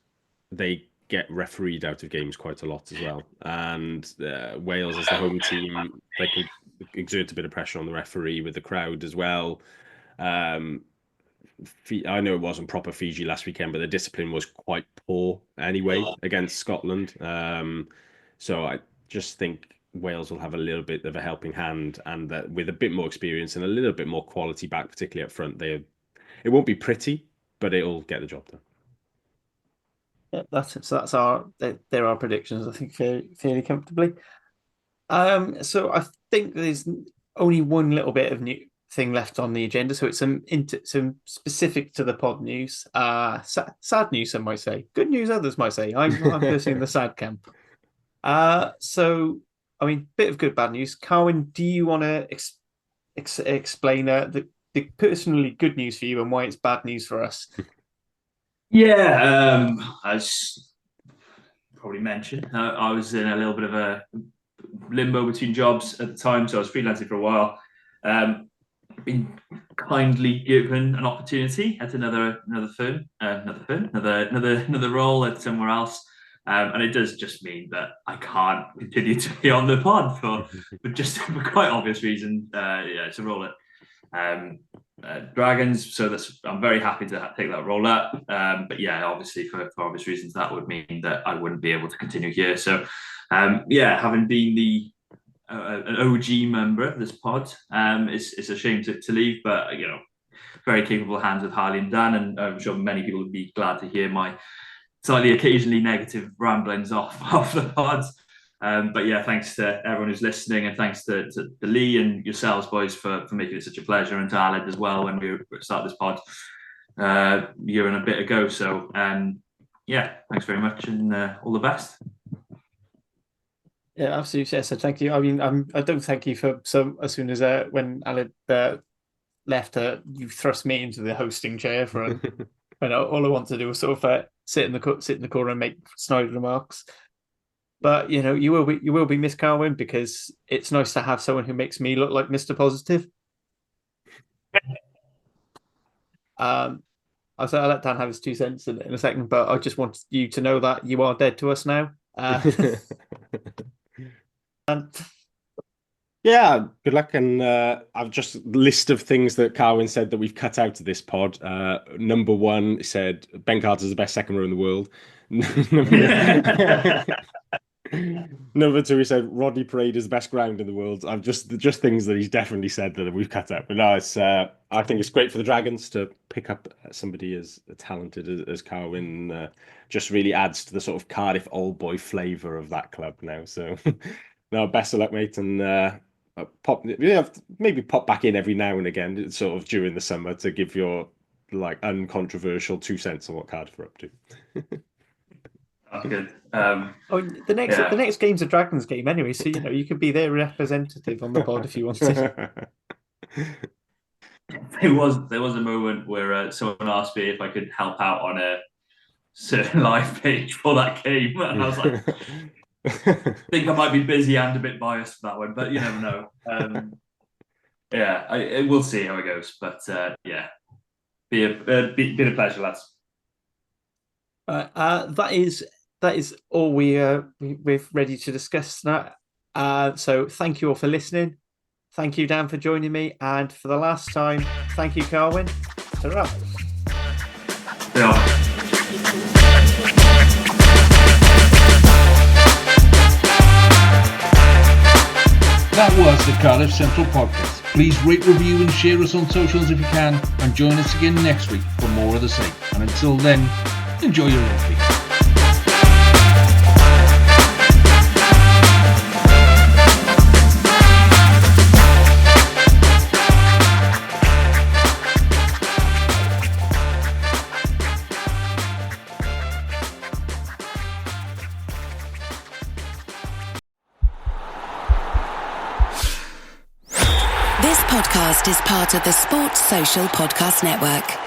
they get refereed out of games quite a lot as well. And Wales, as the home team, they can exert a bit of pressure on the referee with the crowd as well. I know it wasn't proper Fiji last weekend, but the discipline was quite poor anyway against Scotland. So I just think Wales will have a little bit of a helping hand, and that with a bit more experience and a little bit more quality back, particularly up front, it won't be pretty, but it'll get the job done. Yeah, there are predictions, I think, fairly comfortably. So I think there's only one little bit of new thing left on the agenda. So it's some specific to the pod news. Sad news, some might say. Good news, others might say. I'm personally in the sad camp. So I mean, bit of good, bad news. Carwyn, do you want to explain the personally good news for you and why it's bad news for us? Yeah, as probably mentioned, I was in a little bit of a limbo between jobs at the time, so I was freelancing for a while. Been kindly given an opportunity at another role at somewhere else. And it does just mean that I can't continue to be on the pod for quite obvious reasons. It's a role at Dragons, so I'm very happy to take that role up. But yeah, obviously for obvious reasons, that would mean that I wouldn't be able to continue here. So having been an OG member of this pod, it's a shame to leave, but very capable hands with Harley and Dan, and I'm sure many people would be glad to hear my slightly occasionally negative ramblings off the pods. But yeah, thanks to everyone who's listening, and thanks to Lee and yourselves, boys, for making it such a pleasure, and to Aled as well when we started this pod a year and a bit ago. So thanks very much, and all the best. Yeah, absolutely. So thank you. I mean, I don't thank you for as soon as when Aled left, you thrust me into the hosting chair for. And all I want to do is sort of sit in the corner and make snide remarks. But you will be Miss Carwyn, because it's nice to have someone who makes me look like Mr. Positive. I'll let Dan have his 2 cents in a second, but I just want you to know that you are dead to us now. Yeah, good luck. And I've just list of things that Carwyn said that we've cut out of this pod. Number 1 said Ben Carter's the best second row in the world. Number 2, he said Rodney Parade is the best ground in the world. I've just things that he's definitely said that we've cut out. But no, it's I think it's great for the Dragons to pick up somebody as talented as Carwyn. Just really adds to the sort of Cardiff old boy flavour of that club now. So no, best of luck, mate, and maybe pop back in every now and again, sort of during the summer, to give your like uncontroversial 2 cents on what Cardiff are up to. That's good. The next game's a Dragons game anyway, so you could be their representative on the pod if you wanted. There was a moment where someone asked me if I could help out on a certain live page for that game, and I was like, I think I might be busy and a bit biased for that one, but you never know. We'll see how it goes, but be a pleasure, lads. That is all we're ready to discuss now. So thank you all for listening. Thank you, Dan, for joining me, and for the last time, thank you, Carwyn. Ta-ra. Yeah. That was the Cardiff Central Podcast. Please rate, review and share us on socials if you can, and join us again next week for more of the same. And until then, enjoy your rugby. This podcast is part of the Sports Social Podcast Network.